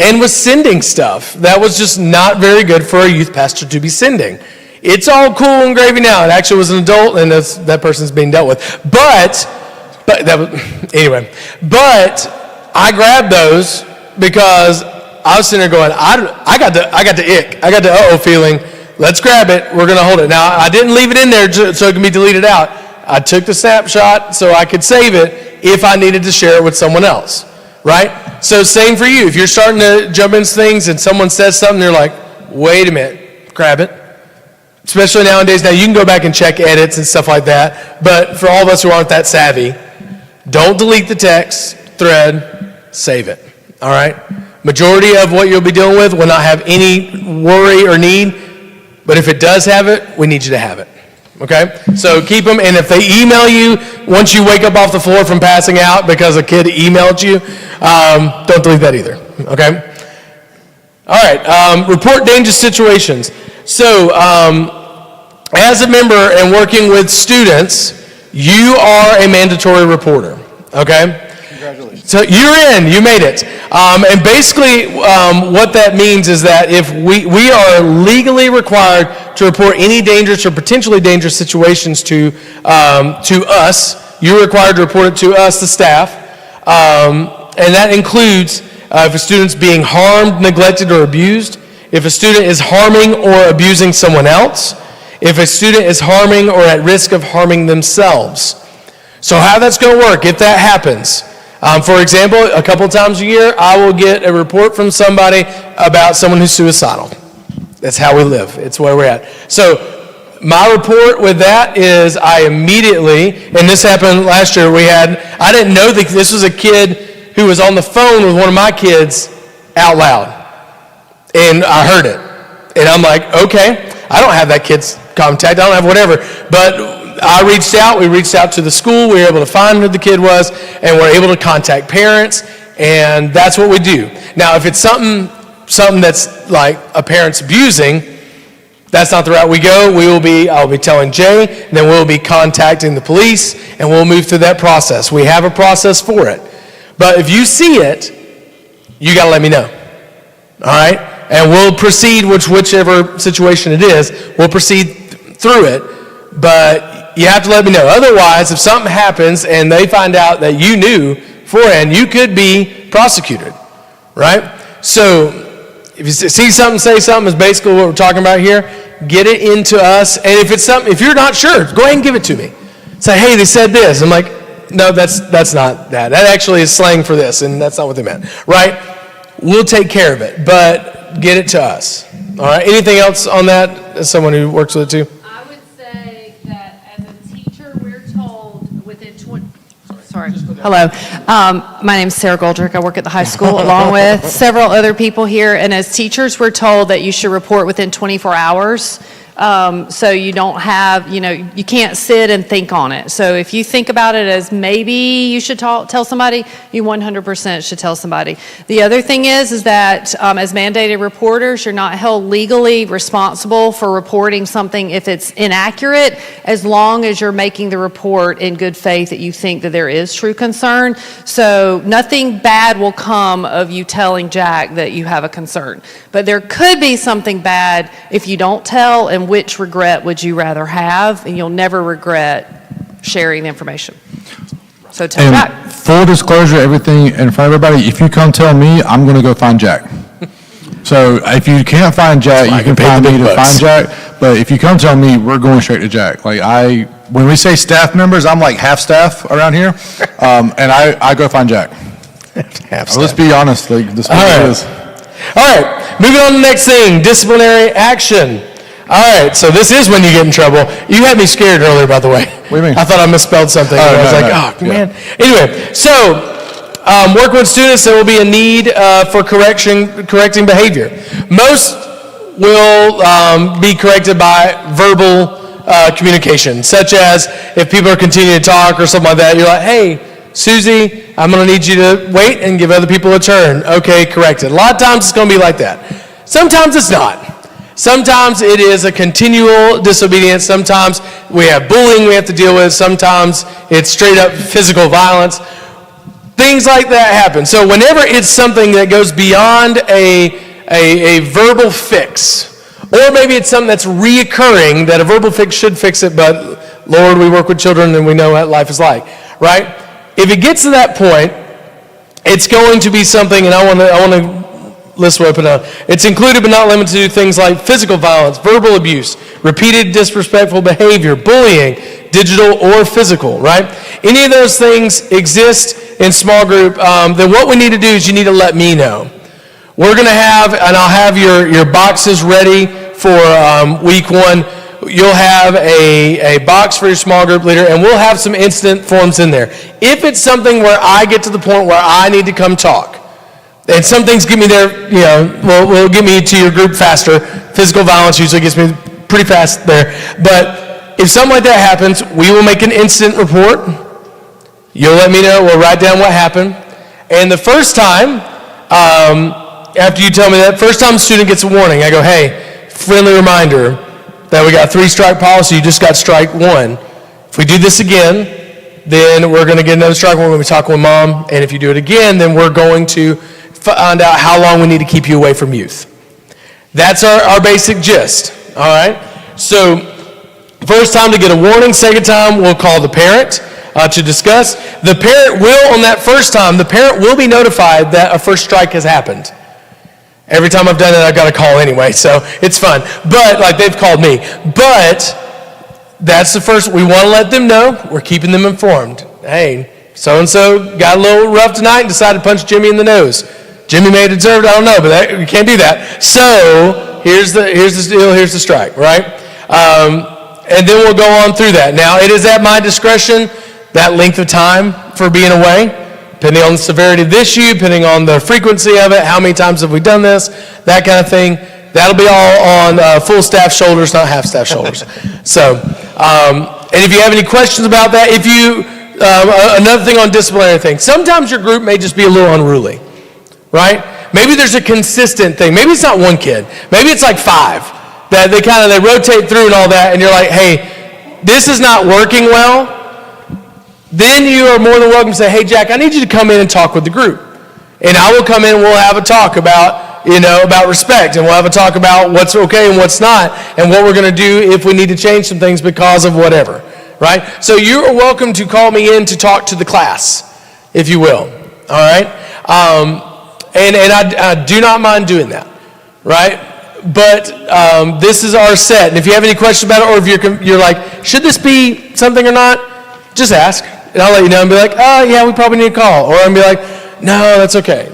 and was sending stuff that was just not very good for a youth pastor to be sending. It's all cool and gravy now. It actually was an adult, and that person's being dealt with. But I grabbed those because I was sitting there going, I got the ick. I got the uh-oh feeling. Let's grab it. We're going to hold it. Now, I didn't leave it in there so it can be deleted out. I took the snapshot so I could save it if I needed to share it with someone else. Right? So same for you. If you're starting to jump into things and someone says something, you're like, wait a minute, grab it. Especially nowadays, now you can go back and check edits and stuff like that, but for all of us who aren't that savvy, don't delete the text thread, save it. All right? Majority of what you'll be dealing with will not have any worry or need, but if it does have it, we need you to have it. Okay? So keep them, and if they email you once you wake up off the floor from passing out because a kid emailed you, don't delete that either. Okay? All right. Report dangerous situations. So as a member and working with students, you are a mandatory reporter. Okay? Congratulations. So you're in. You made it. And basically what that means is that if we are legally required to report any dangerous or potentially dangerous situations to us, you're required to report it to us, the staff. And that includes if a student's being harmed, neglected, or abused, if a student is harming or abusing someone else, if a student is harming or at risk of harming themselves. So how that's going to work if that happens. For example, a couple times a year, I will get a report from somebody about someone who's suicidal. That's how we live. It's where we're at. So my report with that is I immediately, and this happened last year, I didn't know that this was a kid who was on the phone with one of my kids out loud. And I heard it. And I'm like, okay, I don't have that kid's contact. I don't have whatever. But we reached out to the school. We were able to find who the kid was, and we're able to contact parents, and that's what we do. Now, if it's something that's like a parent's abusing, that's not the route we go. I'll be telling Jay, and then we'll be contacting the police, and we'll move through that process. We have a process for it. But if you see it, you got to let me know. All right? And we'll proceed, whichever situation it is, we'll proceed through it. But you have to let me know. Otherwise, if something happens and they find out that you knew beforehand, you could be prosecuted, right? So if you see something, say something is basically what we're talking about here. Get it into us. And if it's something, if you're not sure, go ahead and give it to me. Say, hey, they said this. I'm like, no, that's not that. That actually is slang for this, and that's not what they meant, right? We'll take care of it, but get it to us. All right. Anything else on that? As someone who works with it too. I would say that as a teacher, we're told within 20. Sorry. Hello. My name's Sarah Goldrick. I work at the high school along with several other people here. And as teachers, we're told that you should report within 24 hours. So you don't have, you can't sit and think on it. So if you think about it as maybe you should tell somebody, you 100% should tell somebody. The other thing is that as mandated reporters, you're not held legally responsible for reporting something if it's inaccurate, as long as you're making the report in good faith that you think that there is true concern. So nothing bad will come of you telling Jack that you have a concern. But there could be something bad if you don't tell, and which regret would you rather have? And you'll never regret sharing the information. So tell Jack. Full disclosure, everything in front of everybody, if you come tell me, I'm going to go find Jack. So if you can't find Jack, you can find me to find Jack. But if you come tell me, we're going straight to Jack. Like when we say staff members, I'm like half staff around here. And I go find Jack. Half Let's be honest, like this is what it is. All right, moving on to the next thing, disciplinary action. All right, so this is when you get in trouble. You had me scared earlier, by the way. What do you mean? I thought I misspelled something. I was like, man. Anyway, so work with students, there will be a need for correcting behavior. Most will be corrected by verbal communication, such as if people are continuing to talk or something like that, you're like, hey, Susie, I'm going to need you to wait and give other people a turn. Okay, corrected. A lot of times it's going to be like that. Sometimes it's not. Sometimes it is a continual disobedience. Sometimes we have bullying we have to deal with. Sometimes it's straight up physical violence. Things like that happen. So whenever it's something that goes beyond a verbal fix, or maybe it's something that's reoccurring that a verbal fix should fix it, but Lord, we work with children and we know what life is like, right? If it gets to that point, it's going to be something, and I want to list what I put down. It's included but not limited to things like physical violence, verbal abuse, repeated disrespectful behavior, bullying, digital or physical, right? Any of those things exist in small group, then what we need to do is you need to let me know. We're going to have, and I'll have your boxes ready for week one. You'll have a box for your small group leader, and we'll have some incident forms in there. If it's something where I get to the point where I need to come talk, and some things get me there, will get me to your group faster. Physical violence usually gets me pretty fast there. But if something like that happens, we will make an incident report. You'll let me know. We'll write down what happened. And the first time, after you tell me that, first time the student gets a warning, I go, hey, friendly reminder that we got 3-strike policy, you just got strike 1. If we do this again, then we're going to get another strike 1 when we talk with mom, and if you do it again, then we're going to find out how long we need to keep you away from youth. That's our basic gist, all right? So first time to get a warning, second time we'll call the parent to discuss. The parent will, on that first time, the parent will be notified that a first strike has happened. Every time I've done it, I've got a call anyway, so it's fun. But, like, they've called me. But that's the first, we want to let them know, we're keeping them informed. Hey, so-and-so got a little rough tonight and decided to punch Jimmy in the nose. Jimmy may have deserved it, I don't know, but we can't do that. So, here's the deal, here's the strike, right? And then we'll go on through that. Now, it is at my discretion, that length of time for being away. Depending on the severity of the issue, depending on the frequency of it, how many times have we done this, that kind of thing. That'll be all on full staff shoulders, not half staff shoulders. So, and if you have any questions about that, another thing on disciplinary things, sometimes your group may just be a little unruly, right? Maybe there's a consistent thing. Maybe it's not one kid. Maybe it's like 5 that they rotate through and all that, and you're like, hey, this is not working well. Then you are more than welcome to say, hey, Jack, I need you to come in and talk with the group. And I will come in and we'll have a talk about, about respect, and we'll have a talk about what's okay and what's not, and what we're going to do if we need to change some things because of whatever, right? So you are welcome to call me in to talk to the class, if you will, all right? And I do not mind doing that, right? But this is our set, and if you have any questions about it, or if you're like, should this be something or not, just ask, and I'll let you know and be like, oh, yeah, we probably need a call, or I'll be like, no, that's okay,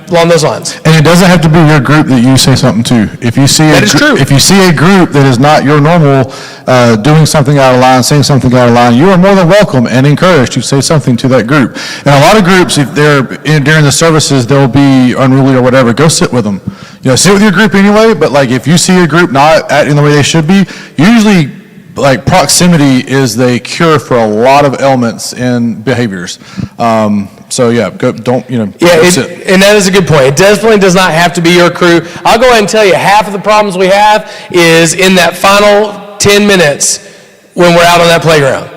along those lines. And it doesn't have to be your group that you say something to. If you see if you see a group that is not your normal, doing something out of line, saying something out of line, you are more than welcome and encouraged to say something to that group. And a lot of groups, if they're during the services, they'll be unruly or whatever. Go sit with them. Sit with your group anyway. But like if you see a group not acting the way they should be, usually, like, proximity is the cure for a lot of ailments and behaviors. So yeah, don't sit. And that is a good point. It definitely does not have to be your crew. I'll go ahead and tell you, half of the problems we have is in that final 10 minutes when we're out on that playground.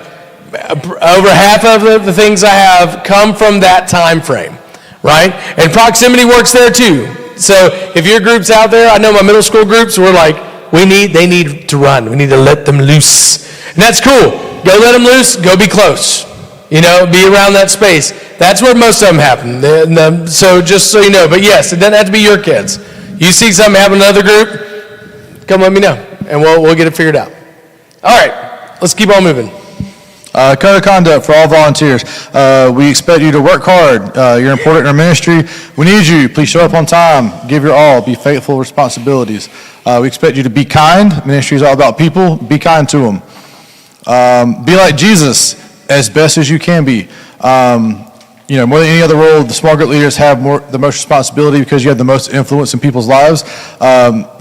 Over half of the things I have come from that time frame, right? And proximity works there too. So if your group's out there, I know my middle school groups, we're like, they need to run. We need to let them loose. And that's cool. Go let them loose, go be close. Be around that space. That's where most of them happen. So just so you know, but yes, it doesn't have to be your kids. You see something happen in another group, come let me know, and we'll get it figured out. All right, let's keep on moving. Code of conduct for all volunteers. We expect you to work hard. You're important in our ministry. We need you. Please show up on time. Give your all. Be faithful responsibilities. We expect you to be kind. Ministry is all about people. Be kind to them. Be like Jesus as best as you can be. More than any other role, the small group leaders have the most responsibility because you have the most influence in people's lives.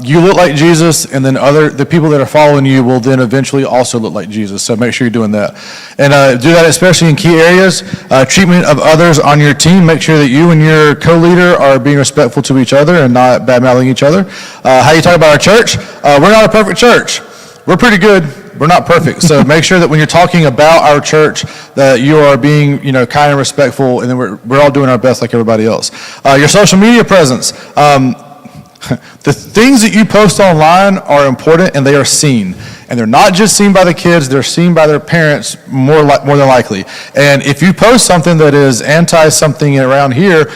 You look like Jesus, and then the people that are following you will then eventually also look like Jesus. So make sure you're doing that. And do that especially in key areas. Treatment of others on your team. Make sure that you and your co-leader are being respectful to each other and not bad-mouthing each other. How you talk about our church? We're not a perfect church. We're pretty good. We're not perfect. So make sure that when you're talking about our church that you are being, kind and respectful, and then we're all doing our best like everybody else. Your social media presence. The things that you post online are important, and they are seen. And they're not just seen by the kids, they're seen by their parents more than likely. And if you post something that is anti-something around here,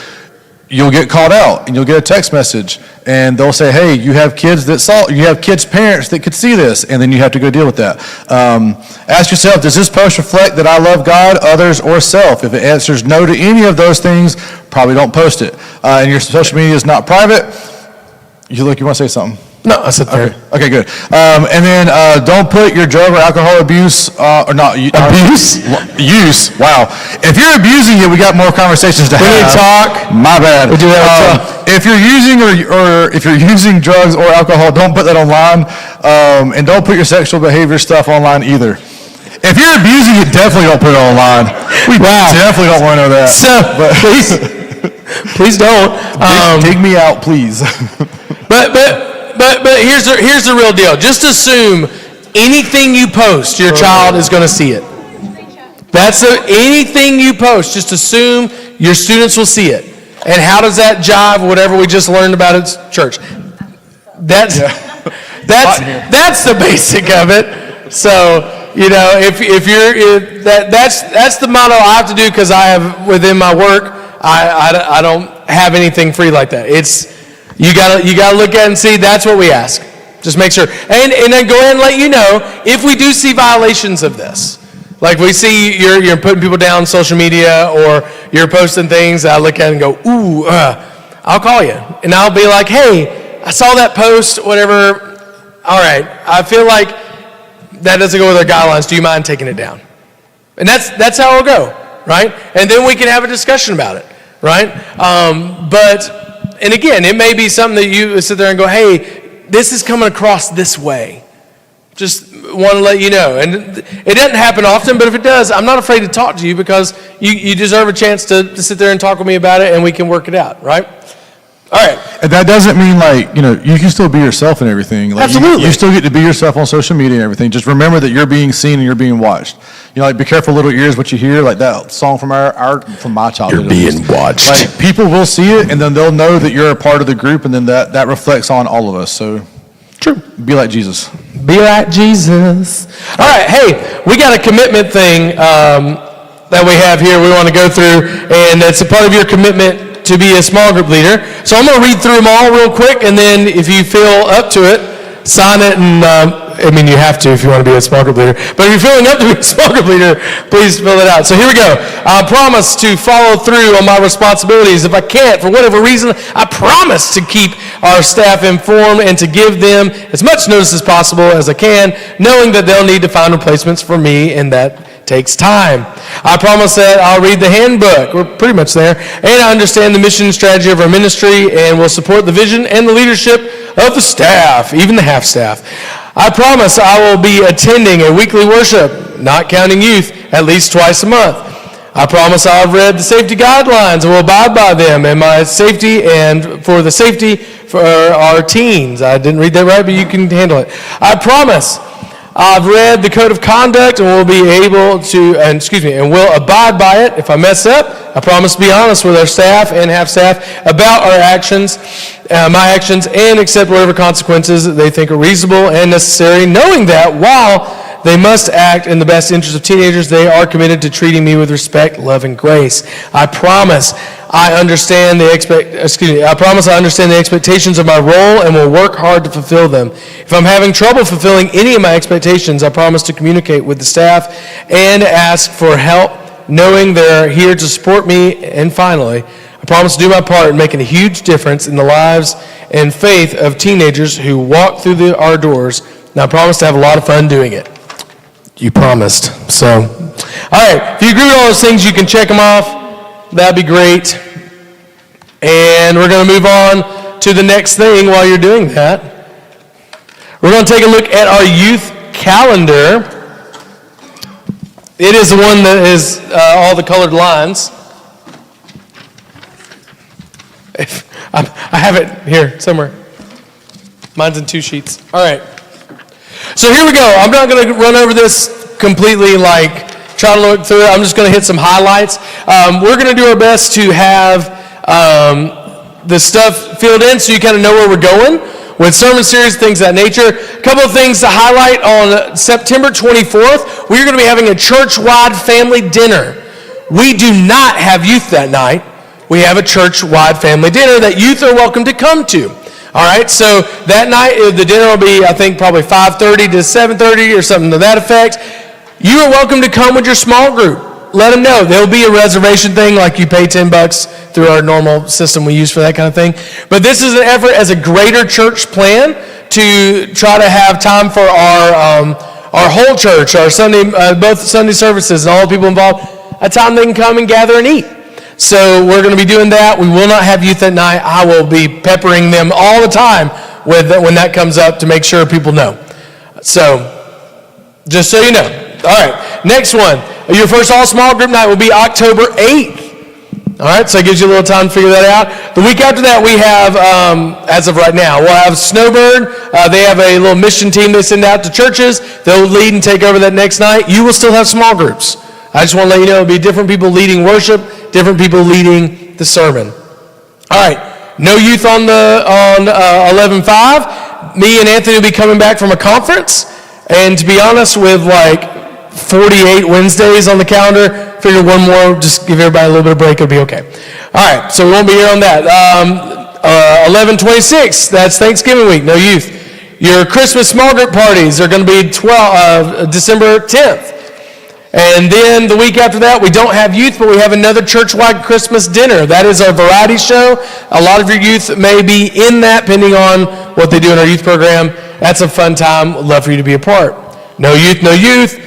you'll get called out, and you'll get a text message, and they'll say, hey, you have kids parents that could see this, and then you have to go deal with that. Ask yourself, does this post reflect that I love God, others, or self? If it answers no to any of those things, probably don't post it. And your social media is not private. You want to say something? No, I said third. Okay, good. And then don't put your drug or alcohol abuse, abuse? Use, wow. If you're abusing it, we got more conversations to have. We need to talk. My bad. We do have to talk. If you're using or if you're using drugs or alcohol, don't put that online. And don't put your sexual behavior stuff online either. If you're abusing it, definitely don't put it online. We definitely don't want to know that. So, please don't. Dig me out, please. But here's the real deal. Just assume anything you post, your child is going to see it. Anything you post, just assume your students will see it. And how does that jive with whatever we just learned about at church? That's the basic of it. So, that's the motto I have to do, because I have within my work, I don't have anything free like that. You gotta look at it and see. That's what we ask. Just make sure, and then go ahead and let you know if we do see violations of this. Like we see you're putting people down on social media, or you're posting things. I look at it and go, ooh, I'll call you, and I'll be like, hey, I saw that post, whatever. All right, I feel like that doesn't go with our guidelines. Do you mind taking it down? And that's how it'll go, right? And then we can have a discussion about it, right? And again, it may be something that you sit there and go, hey, this is coming across this way. Just want to let you know. And it doesn't happen often, but if it does, I'm not afraid to talk to you, because you deserve a chance to sit there and talk with me about it, and we can work it out, right? All right. And that doesn't mean like, you can still be yourself and everything. Like Absolutely. You still get to be yourself on social media and everything. Just remember that you're being seen and you're being watched. Like be careful little ears what you hear, like that song from from my childhood. You're being watched. Like people will see it and then they'll know that you're a part of the group and then that reflects on all of us. So True. be like Jesus. Be like Jesus. All right, hey, we got a commitment thing that we have here we want to go through, and it's a part of your commitment to be a small group leader. So I'm going to read through them all real quick, and then if you feel up to it, sign it, and you have to if you want to be a small group leader. But if you're feeling up to be a small group leader, please fill it out. So here we go. I promise to follow through on my responsibilities. If I can't, for whatever reason, I promise to keep our staff informed and to give them as much notice as possible as I can, knowing that they'll need to find replacements for me, and that takes time. I promise that I'll read the handbook. We're pretty much there. And I understand the mission and strategy of our ministry and will support the vision and the leadership of the staff, even the half staff. I promise I will be attending a weekly worship, not counting youth, at least twice a month. I promise I've read the safety guidelines and will abide by them and my safety and for the safety for our teens. I didn't read that right, but you can handle it. I promise I've read the code of conduct and will be able to, and will abide by it. If I mess up, I promise to be honest with our staff and half staff about our actions, my actions, and accept whatever consequences they think are reasonable and necessary, knowing that while they must act in the best interest of teenagers, they are committed to treating me with respect, love, and grace. I promise I understand the expectations of my role and will work hard to fulfill them. If I'm having trouble fulfilling any of my expectations, I promise to communicate with the staff and ask for help, knowing they're here to support me. And finally, I promise to do my part in making a huge difference in the lives and faith of teenagers who walk through our doors. And I promise to have a lot of fun doing it. You promised. So, all right, if you agree with all those things, you can check them off. That'd be great. And we're going to move on to the next thing while you're doing that. We're going to take a look at our youth calendar. It is the one that is all the colored lines. I have it here somewhere. Mine's in 2 sheets. All right. So here we go. I'm not going to run over this completely try to look through it. I'm just going to hit some highlights. We're going to do our best to have the stuff filled in so you kind of know where we're going with sermon series, things of that nature. A couple of things to highlight. On September 24th, we're going to be having a church-wide family dinner. We do not have youth that night. We have a church-wide family dinner that youth are welcome to come to. All right, so that night, the dinner will be, I think, probably 5:30 to 7:30 or something to that effect. You are welcome to come with your small group. Let them know. There'll be a reservation thing, like you pay $10 through our normal system we use for that kind of thing. But this is an effort as a greater church plan to try to have time for our whole church, our Sunday, both Sunday services and all the people involved, a time they can come and gather and eat. So we're going to be doing that. We will not have youth that night. I will be peppering them all the time when that comes up to make sure people know. So just so you know. All right, next one. Your first all-small group night will be October 8th. All right, so it gives you a little time to figure that out. The week after that, we have, as of right now, we'll have Snowbird. They have a little mission team they send out to churches. They'll lead and take over that next night. You will still have small groups. I just want to let you know it'll be different people leading worship, different people leading the sermon. All right, no youth on 11-5. Me and Anthony will be coming back from a conference. And to be honest, with 48 Wednesdays on the calendar, figure one more, just give everybody a little bit of break, it'll be okay. All right, so we won't be here on that. 11-26, that's Thanksgiving week, no youth. Your Christmas small group parties are going to be December 10th. And then the week after that, we don't have youth, but we have another church-wide Christmas dinner. That is our variety show. A lot of your youth may be in that, depending on what they do in our youth program. That's a fun time. I'd love for you to be a part. No youth, no youth.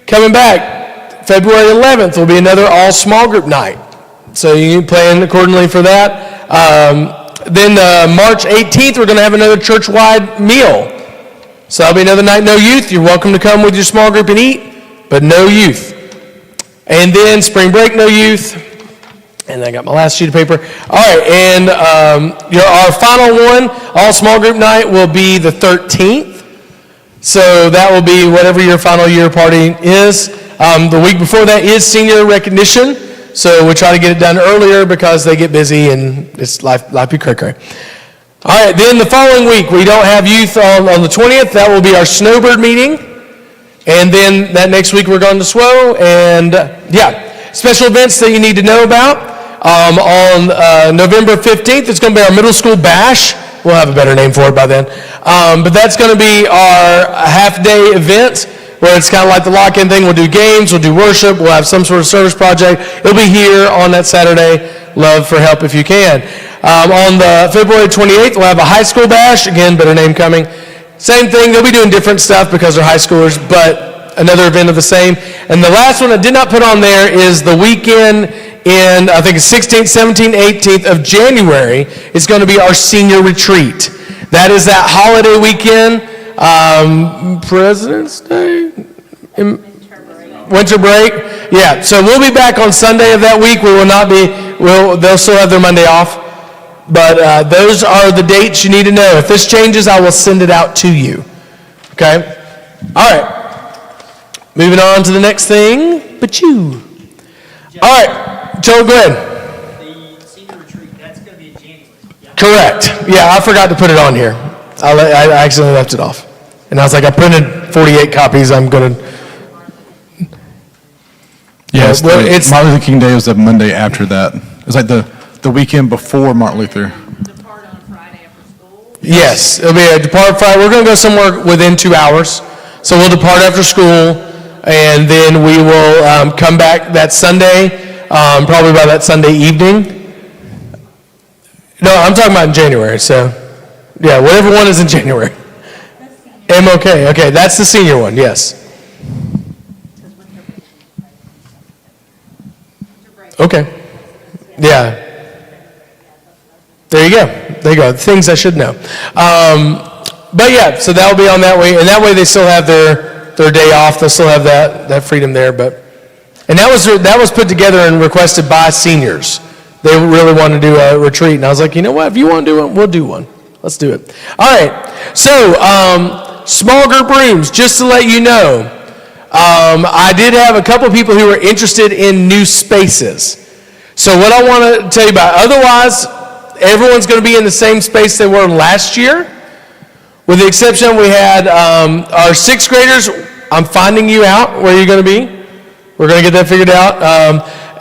Coming back, February 11th will be another all-small group night. So you can plan accordingly for that. Then March 18th, we're going to have another church-wide meal. So that'll be another night, no youth. You're welcome to come with your small group and eat, but no youth. And then spring break, no youth. And I got my last sheet of paper. All right, and our final one, all small group night, will be the 13th. So that will be whatever your final year party is. The week before that is senior recognition. So we try to get it done earlier because they get busy and it's life be cray-cray. All right, then the following week, we don't have youth on the 20th. That will be our Snowbird meeting. And then that next week, we're going to SWO. And special events that you need to know about. On November 15th, it's going to be our middle school bash. We'll have a better name for it by then. But that's going to be our half-day event where it's kind of like the lock-in thing. We'll do games, we'll do worship, we'll have some sort of service project. It'll be here on that Saturday. Love for help if you can. On the February 28th, we'll have a high school bash. Again, better name coming. Same thing. They'll be doing different stuff because they're high schoolers, but another event of the same. And the last one I did not put on there is the weekend in, I think it's 16th, 17th, 18th of January. It's going to be our senior retreat. That is that holiday weekend, President's Day, winter break. Yeah, so we'll be back on Sunday of that week. We will not be, they'll still have their Monday off. But those are the dates you need to know. If this changes, I will send it out to you. Okay? All right. Moving on to the next thing. But you. All right. Joe, go ahead. The senior retreat, that's going to be in January. Yeah. Correct. Yeah, I forgot to put it on here. I accidentally left it off. And I was like, I printed 48 copies. I'm going to... Yes, it's Martin Luther King Day was the Monday after that. It's like the weekend before Martin Luther. Depart on Friday after school? Yes, it'll be a depart Friday. We're going to go somewhere within 2 hours. So we'll depart after school, and then we will come back that Sunday, probably by that Sunday evening. No, I'm talking about in January, so yeah, whatever one is in January. MOK, okay, that's the senior one, yes. Okay, yeah. There you go. There you go. Things I should know. But yeah, so that'll be on that way, and that way they still have their day off. They'll still have that freedom there. And that was put together and requested by seniors. They really want to do a retreat, and I was like, you know what? If you want to do one, we'll do one. Let's do it. All right. So small group rooms. Just to let you know, I did have a couple of people who were interested in new spaces. So what I want to tell you about, otherwise, everyone's going to be in the same space they were last year, with the exception we had our sixth graders. I'm finding you out where you're going to be. We're going to get that figured out.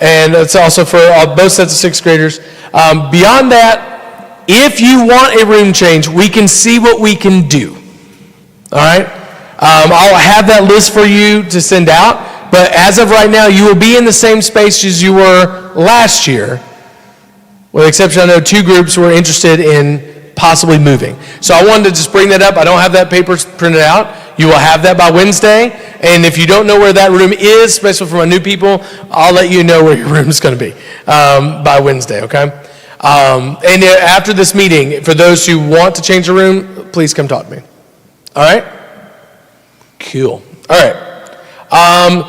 And it's also for both sets of sixth graders. Beyond that, if you want a room change, we can see what we can do. All right? I'll have that list for you to send out. But as of right now, you will be in the same space as you were last year. With the exception, I know two groups were interested in possibly moving. So I wanted to just bring that up. I don't have that paper printed out. You will have that by Wednesday. And if you don't know where that room is, especially for my new people, I'll let you know where your room is going to be by Wednesday, okay? And after this meeting, for those who want to change the room, please come talk to me. All right? Cool. All right.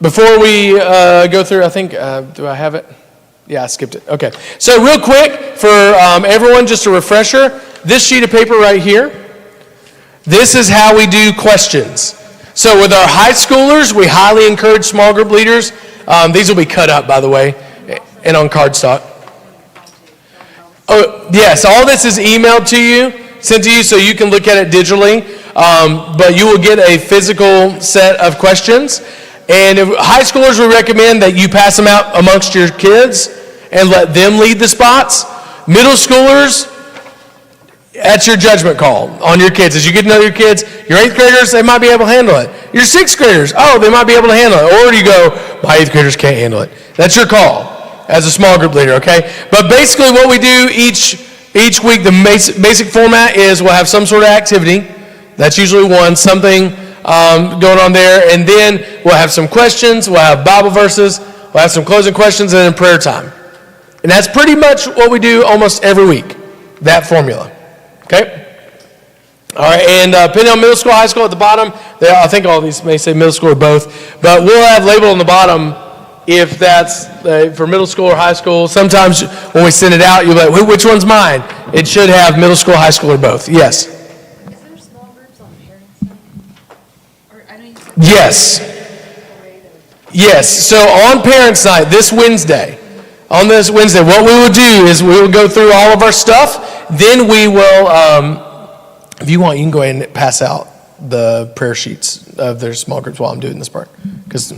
Before we go through, I think, do I have it? Yeah, I skipped it. Okay. So real quick, for everyone, just a refresher, this sheet of paper right here, this is how we do questions. So with our high schoolers, we highly encourage small group leaders. These will be cut up, by the way, and on cardstock. Oh, yes, all this is emailed to you, sent to you, so you can look at it digitally. But you will get a physical set of questions. And high schoolers, we recommend that you pass them out amongst your kids and let them lead the spots. Middle schoolers, that's your judgment call on your kids. As you get to know your kids, your 8th graders, they might be able to handle it. Your 6th graders, they might be able to handle it. Or you go, my 8th graders can't handle it. That's your call as a small group leader, okay? But basically what we do each week, the basic format is we'll have some sort of activity. That's usually one, something going on there, and then we'll have some questions, we'll have Bible verses, we'll have some closing questions, and then prayer time. And that's pretty much what we do almost every week, that formula. Okay? All right, and depending on middle school, high school at the bottom, I think all of these may say middle school or both, but we'll have labeled on the bottom if that's for middle school or high school. Sometimes when we send it out, you'll be like, which one's mine? It should have middle school, high school, or both. Yes. Is there small groups on Parents' Night? Or I know you said Yes. Yes. So on Parents' Night this Wednesday, what we will do is we will go through all of our stuff. Then we will, if you want, you can go ahead and pass out the prayer sheets of their small groups while I'm doing this part. Because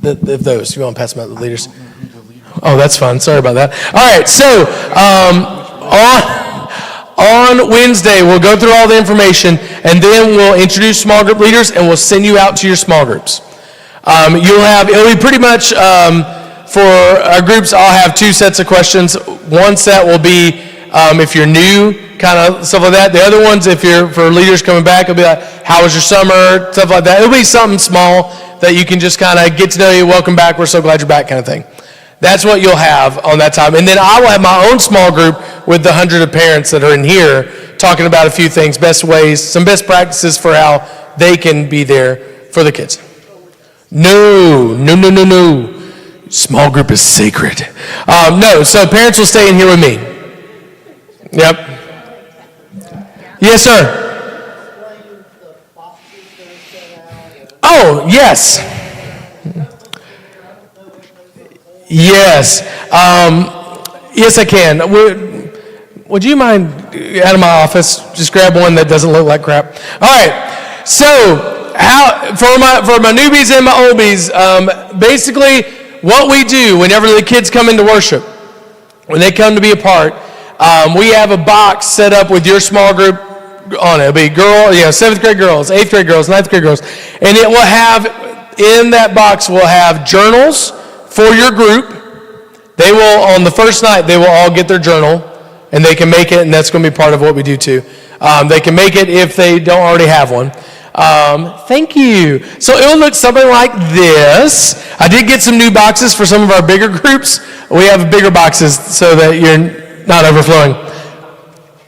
if those, you want to pass them out to the leaders. Oh, that's fine. Sorry about that. All right. So on Wednesday, we'll go through all the information, and then we'll introduce small group leaders, and we'll send you out to your small groups. It'll be pretty much, for our groups, I'll have 2 sets of questions. One set will be if you're new, kind of stuff like that. The other ones, if you're for leaders coming back, it'll be like, how was your summer, stuff like that. It'll be something small that you can just kind of get to know you, welcome back, we're so glad you're back kind of thing. That's what you'll have on that time. And then I will have my own small group with the 100 of parents that are in here talking about a few things, best ways, some best practices for how they can be there for the kids. No. Small group is sacred. No, so parents will stay in here with me. Yep. Yes, sir. Oh, yes. Yes. Yes, I can. Would you mind out of my office? Just grab one that doesn't look like crap. All right. So, for my newbies and my oldies, basically what we do whenever the kids come into worship, when they come to be a part, we have a box set up with your small group on it. It'll be 7th grade girls, 8th grade girls, 9th grade girls. And it will have, in that box, will have journals for your group. They will, on the first night, they will all get their journal, and they can make it, and that's going to be part of what we do too. They can make it if they don't already have one. Thank you. So it will look something like this. I did get some new boxes for some of our bigger groups. We have bigger boxes so that you're not overflowing.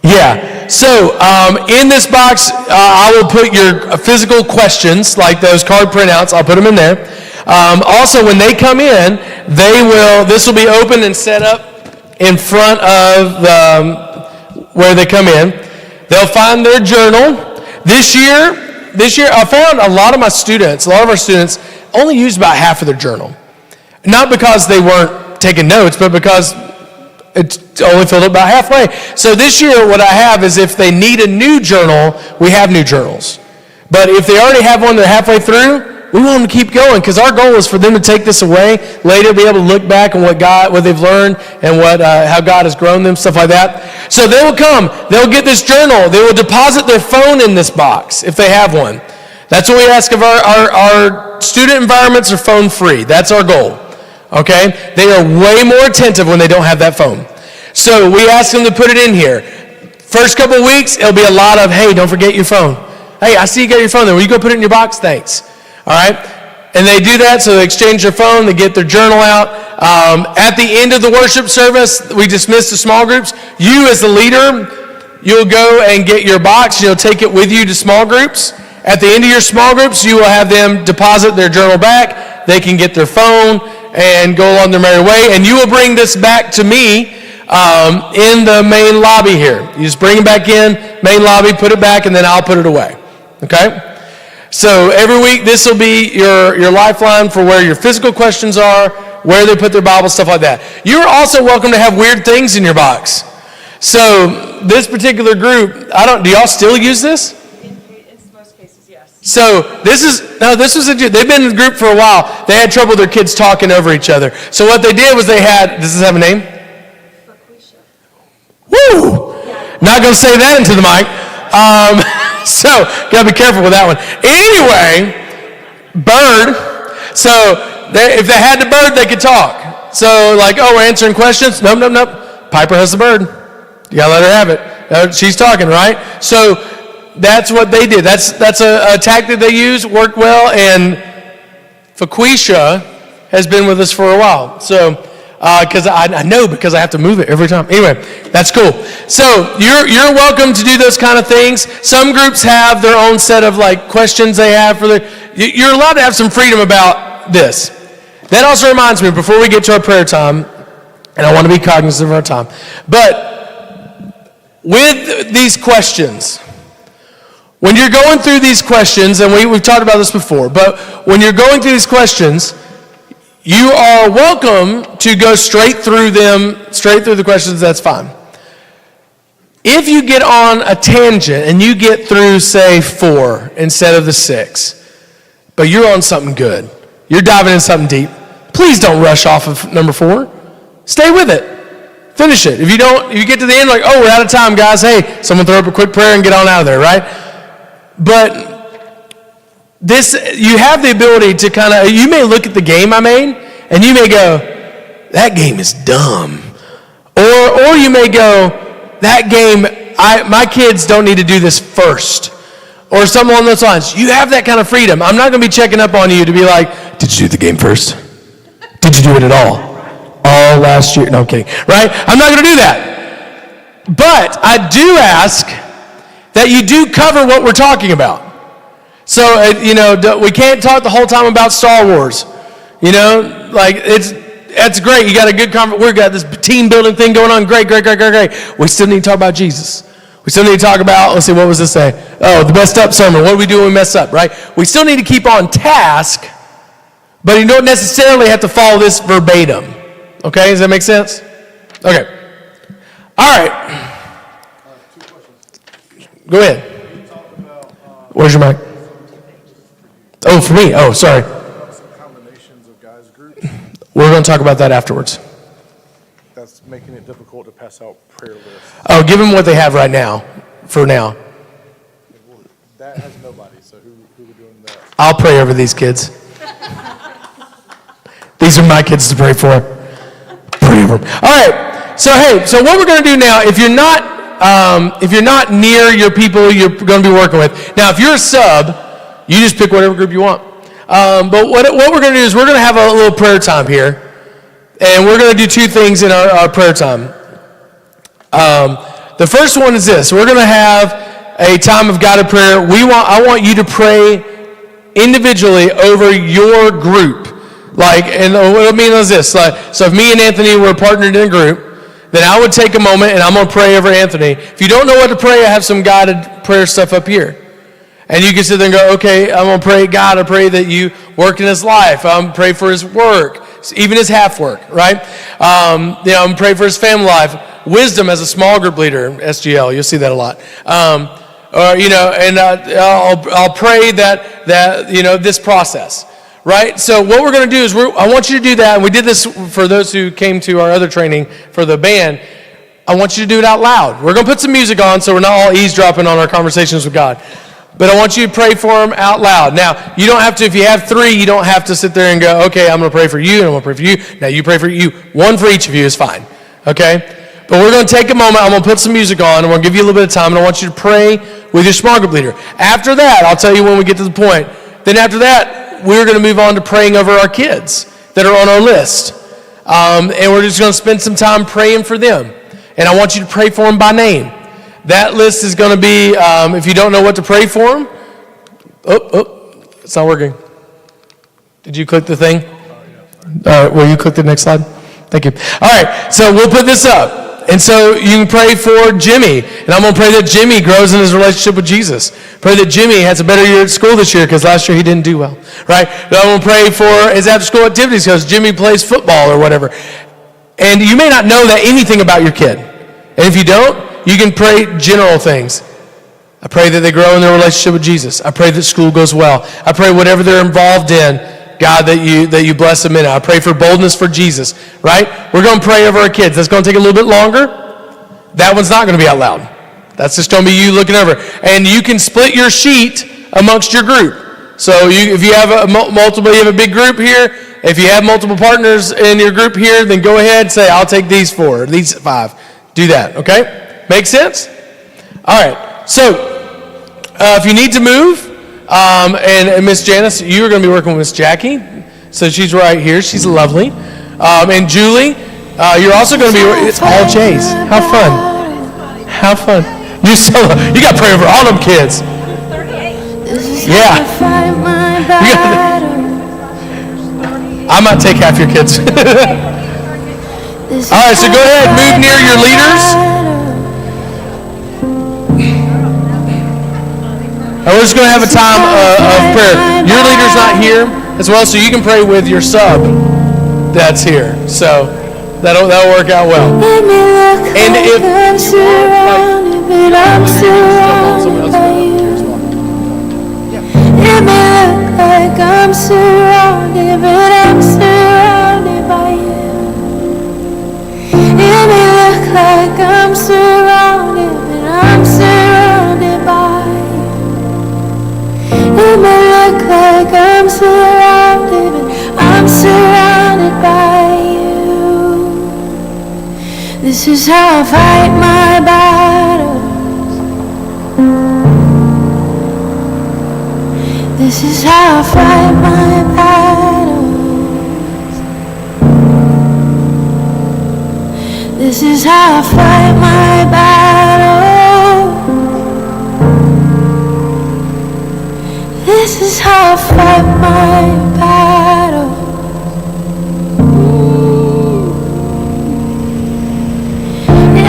Yeah. So in this box, I will put your physical questions, like those card printouts. I'll put them in there. Also, when they come in, this will be open and set up in front of where they come in. They'll find their journal. This year, I found a lot of our students only used about half of their journal. Not because they weren't taking notes, but because it's only filled up about halfway. So this year, what I have is if they need a new journal, we have new journals. But if they already have one, they're halfway through, we want them to keep going, because our goal is for them to take this away later, be able to look back on what they've learned and how God has grown them, stuff like that. So they will come, they'll get this journal, they will deposit their phone in this box if they have one. That's what we ask of our student environments are phone free. That's our goal. Okay? They are way more attentive when they don't have that phone. So we ask them to put it in here. First couple of weeks, it'll be a lot of, hey, don't forget your phone. Hey, I see you got your phone there. Will you go put it in your box? Thanks. All right? And they do that, so they exchange their phone, they get their journal out. At the end of the worship service, we dismiss the small groups. You, as the leader, you'll go and get your box. You'll take it with you to small groups. At the end of your small groups, you will have them deposit their journal back. They can get their phone and go along their merry way. And you will bring this back to me in the main lobby here. You just bring it back in, main lobby, put it back, and then I'll put it away. Okay? So every week, this will be your lifeline for where your physical questions are, where they put their Bible, stuff like that. You're also welcome to have weird things in your box. So this particular group, do y'all still use this? in most cases, yes. So they've been in the group for a while. They had trouble with their kids talking over each other. So what they did was does this have a name? Woo! Not going to say that into the mic. So, got to be careful with that one. Anyway, bird. So, if they had the bird, they could talk. So, we're answering questions. Nope. Piper has the bird. You got to let her have it. She's talking, right? So, that's what they did. That's a tactic they use, worked well, and Faquisha has been with us for a while. So, because I know because I have to move it every time. Anyway, that's cool. So you're welcome to do those kind of things. Some groups have their own set of questions they have for you're allowed to have some freedom about this. That also reminds me, before we get to our prayer time, and I want to be cognizant of our time, but with these questions, when you're going through these questions, and we've talked about this before, but when you're going through these questions, you are welcome to go straight through the questions, that's fine. If you get on a tangent and you get through, say, 4 instead of the 6, but you're on something good, you're diving into something deep, please don't rush off of number 4. Stay with it. Finish it. If you get to the end like, oh, we're out of time, guys. Hey, someone throw up a quick prayer and get on out of there, right? But you have the ability to you may look at the game I made and you may go, that game is dumb. Or you may go, that game, my kids don't need to do this first. Or something along those lines. You have that kind of freedom. I'm not going to be checking up on you to be like, did you do the game first? Did you do it at all? All last year? No, I'm kidding. Right? I'm not going to do that. But I do ask that you do cover what we're talking about. So, we can't talk the whole time about Star Wars. That's great. You got a good conversation. We've got this team building thing going on. Great. We still need to talk about Jesus. We still need to talk about, let's see, what was this say? Oh, the messed up sermon. What do we do when we mess up, right? We still need to keep on task, but you don't necessarily have to follow this verbatim. Okay, does that make sense? Okay. All right. Go ahead. Where's your mic? Oh, for me. Oh, sorry. We're going to talk about that afterwards. That's making it difficult to pass out prayer lists. Oh, give them what they have right now, for now. That has nobody, so who are doing that? I'll pray over these kids. These are my kids to pray for. Pray over them. All right. So what we're going to do now, if you're not near your people you're going to be working with, now if you're a sub, you just pick whatever group you want. But what we're going to do is we're going to have a little prayer time here. And we're going to do 2 things in our prayer time. The first one is this. We're going to have a time of guided prayer. I want you to pray individually over your group. And what I mean is this. So if me and Anthony were partnered in a group, then I would take a moment and I'm going to pray over Anthony. If you don't know what to pray, I have some guided prayer stuff up here. And you can sit there and go, okay, I'm going to pray, God, I pray that you work in his life. I'm going to pray for his work, even his half work, right? I'm going to pray for his family life. Wisdom as a small group leader, SGL, you'll see that a lot. I'll pray that this process, right? So what we're going to do is I want you to do that. And we did this for those who came to our other training for the band. I want you to do it out loud. We're going to put some music on so we're not all eavesdropping on our conversations with God. But I want you to pray for them out loud. Now, you don't have to, if you have 3, you don't have to sit there and go, okay, I'm going to pray for you, and I'm going to pray for you. Now, you pray for you. 1 for each of you is fine, okay? But we're going to take a moment. I'm going to put some music on, and we're going to give you a little bit of time, and I want you to pray with your small group leader. After that, I'll tell you when we get to the point. Then after that, we're going to move on to praying over our kids that are on our list. And we're just going to spend some time praying for them. And I want you to pray for them by name. That list is going to be, if you don't know what to pray for them, it's not working. Did you click the thing? Will you click the next slide? Thank you. All right, so we'll put this up. And so you can pray for Jimmy. And I'm going to pray that Jimmy grows in his relationship with Jesus. Pray that Jimmy has a better year at school this year because last year he didn't do well, right? But I'm going to pray for his after-school activities because Jimmy plays football or whatever. And you may not know anything about your kid. And if you don't, you can pray general things. I pray that they grow in their relationship with Jesus. I pray that school goes well. I pray whatever they're involved in, God, that you bless them in it. I pray for boldness for Jesus, right? We're going to pray over our kids. That's going to take a little bit longer. That one's not going to be out loud. That's just going to be you looking over. And you can split your sheet amongst your group. So if you have you have a big group here. If you have multiple partners in your group here, then go ahead and say, I'll take these 4, these 5. Do that, okay? Make sense? All right. So if you need to move, and Miss Janice, you are going to be working with Miss Jackie. So she's right here. She's lovely. And Julie, you're also going to be, it's all J's. How fun. How fun. You got to pray over all them kids. Yeah. I might take half your kids. All right, so go ahead, move near your leaders. And we're just going to have a time of prayer. Your leader's not here as well, so you can pray with your sub that's here. So that'll work out well. And if I'm surrounded, but I'm surrounded by you. It may look like I'm surrounded, but I'm surrounded by you. It may look like I'm surrounded, but I'm surrounded by you. It may look like I'm surrounded, but I'm surrounded by you. This is how I fight my battles. This is how I fight my battles. This is how I fight my battles. This is how I fight my battles.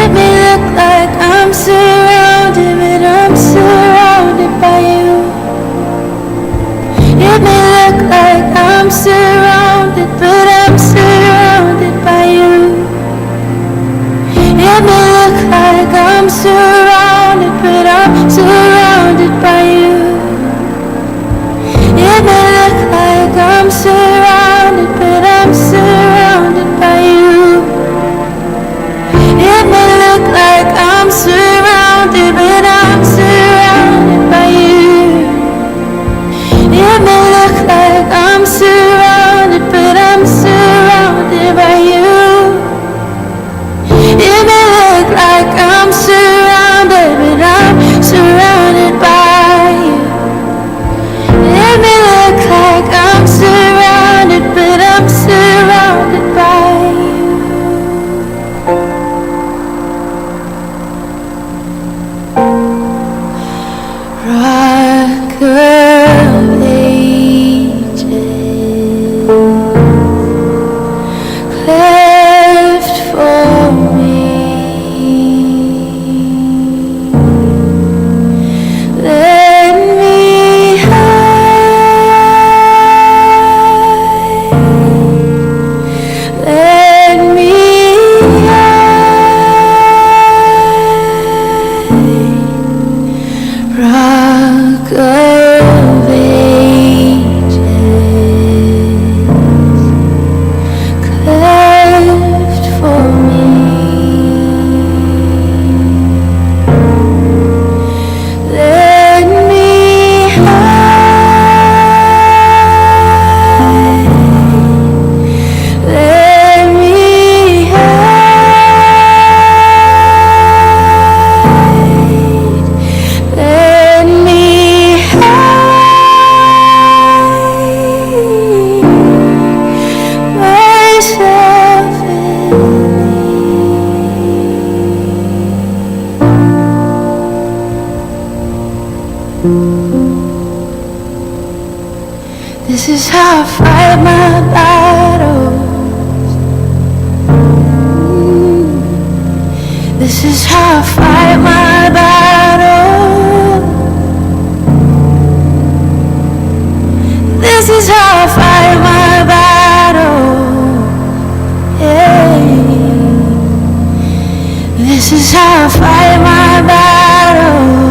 It may look like I'm surrounded, but I'm surrounded by you. It may look like I'm surrounded, but I'm surrounded by you. It may look like I'm surrounded, but I'm surrounded by you. It may look like I'm surrounded, but I'm surrounded by you. It may look like I'm surrounded, but I'm surrounded by you. It may look like I'm surrounded, but I'm surrounded by you. It may look like I'm surrounded, but I'm surrounded by you. It may look like I'm surrounded, but I'm surrounded by you. Rock of ages, cleft for me. Let me hide. Let me hide. Rock of ages, cleft for me. Let me hide. Let me hide. Let me hide myself in thee. This is how I fight my battles. This is how I fight my battles. This is how I fight my battles. Yeah. This is how I fight my battles.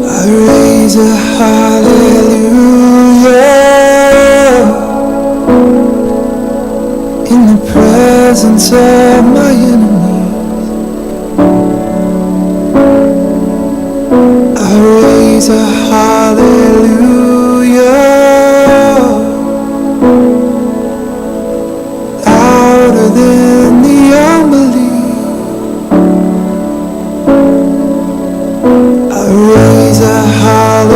I raise a hallelujah in the presence of my hollow